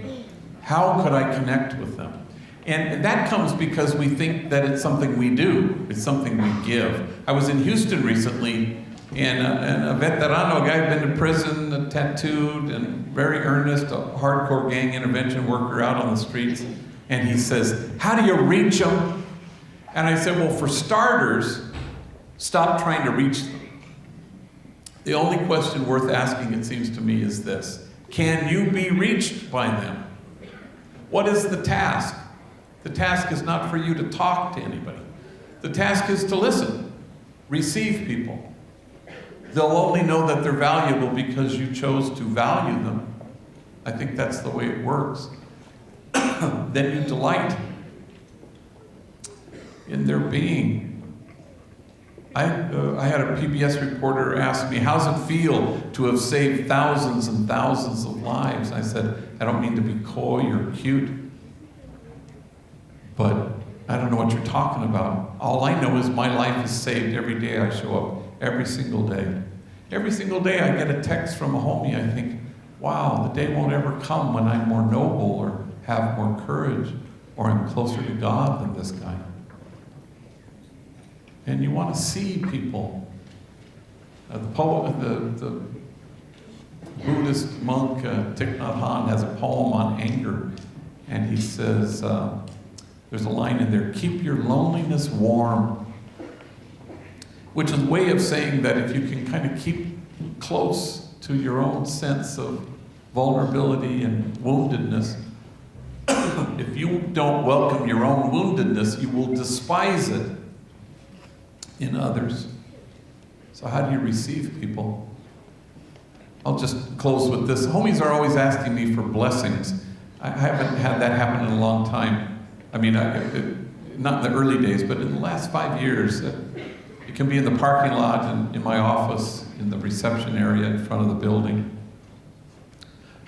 How could I connect with them? And that comes because we think that it's something we do. It's something we give. I was in Houston recently, and a veterano, a guy who'd been to prison, tattooed, and very earnest, a hardcore gang intervention worker out on the streets. And he says, how do you reach them? And I said, well, for starters, stop trying to reach them. The only question worth asking, it seems to me, is this. Can you be reached by them? What is the task? The task is not for you to talk to anybody. The task is to listen, receive people. They'll only know that they're valuable because you chose to value them. I think that's the way it works. Then you delight in their being. I had a PBS reporter ask me, how's it feel to have saved thousands and thousands of lives? I said, I don't mean to be coy or cute, but I don't know what you're talking about. All I know is my life is saved every day I show up, every single day. Every single day I get a text from a homie, I think, wow, the day won't ever come when I'm more noble or have more courage or I'm closer to God than this guy. And you want to see people. The Buddhist monk Thich Nhat Hanh has a poem on anger, and he says, there's a line in there, keep your loneliness warm, which is a way of saying that if you can kind of keep close to your own sense of vulnerability and woundedness, if you don't welcome your own woundedness, you will despise it in others. So how do you receive people? I'll just close with this. Homies are always asking me for blessings. I haven't had that happen in a long time. I mean, not in the early days, but in the last 5 years. It can be in the parking lot, and in my office, in the reception area in front of the building.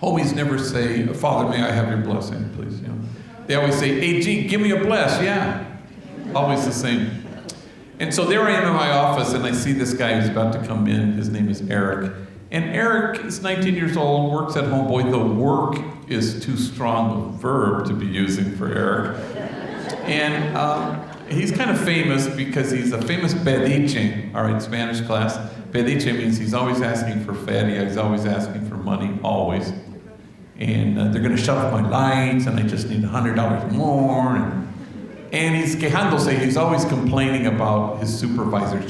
Homies never say, Father, may I have your blessing, please? They always say, hey, G, give me a bless. Yeah. Always the same. And so there I am in my office, and I see this guy who's about to come in. His name is Eric. And Eric is 19 years old, works at Homeboy. The work is too strong a verb to be using for Eric. And he's kind of famous because he's a famous berrinche, all right, Spanish class. Pediche means he's always asking for feria, he's always asking for money, always. And they're going to shut off my lights, and I just need $100 more. And he's quejándose, he's always complaining about his supervisor.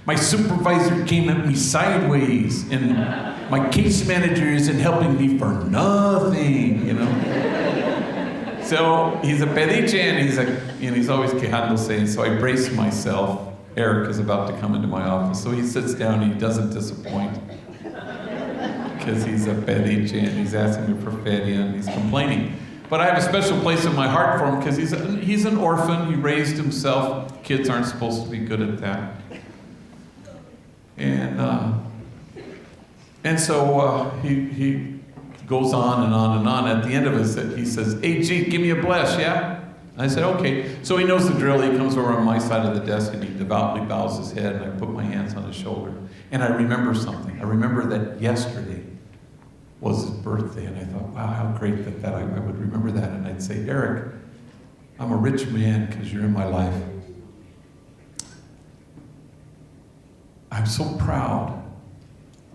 My supervisor came at me sideways, and my case manager isn't helping me for nothing, you know. So he's a pediche, and he's always quejándose. So I brace myself. Eric is about to come into my office, so he sits down and he doesn't disappoint, because he's a pediche and he's asking me for feria and he's complaining. But I have a special place in my heart for him because he's an orphan. He raised himself. Kids aren't supposed to be good at that. And so he goes on and on and on. At the end of it, he says, "Hey, G, give me a bless, yeah?" I said, "Okay." So he knows the drill. He comes over on my side of the desk and he devoutly bows his head, and I put my hands on his shoulder. And I remember something. I remember that yesterday was his birthday, and I thought, wow, how great that I would remember that. And I'd say, "Eric, I'm a rich man because you're in my life. I'm so proud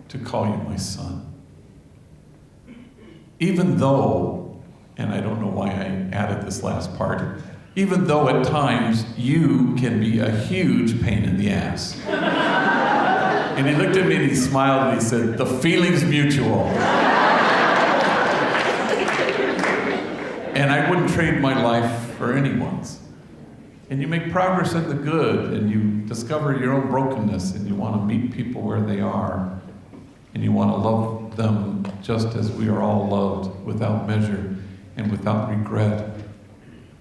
to call you my son. Even though," and I don't know why I added this last part, "even though at times you can be a huge pain in the ass." And he looked at me and he smiled and he said, "The feeling's mutual." And I wouldn't trade my life for anyone's. And you make progress in the good, and you discover your own brokenness, and you want to meet people where they are, and you want to love them just as we are all loved, without measure and without regret.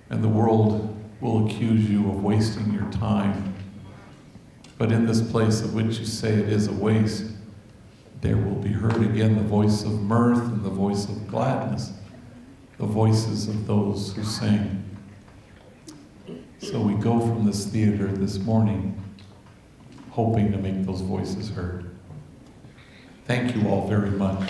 And the world will accuse you of wasting your time. But in this place of which you say it is a waste, there will be heard again the voice of mirth and the voice of gladness, the voices of those who sing. So we go from this theater this morning hoping to make those voices heard. Thank you all very much.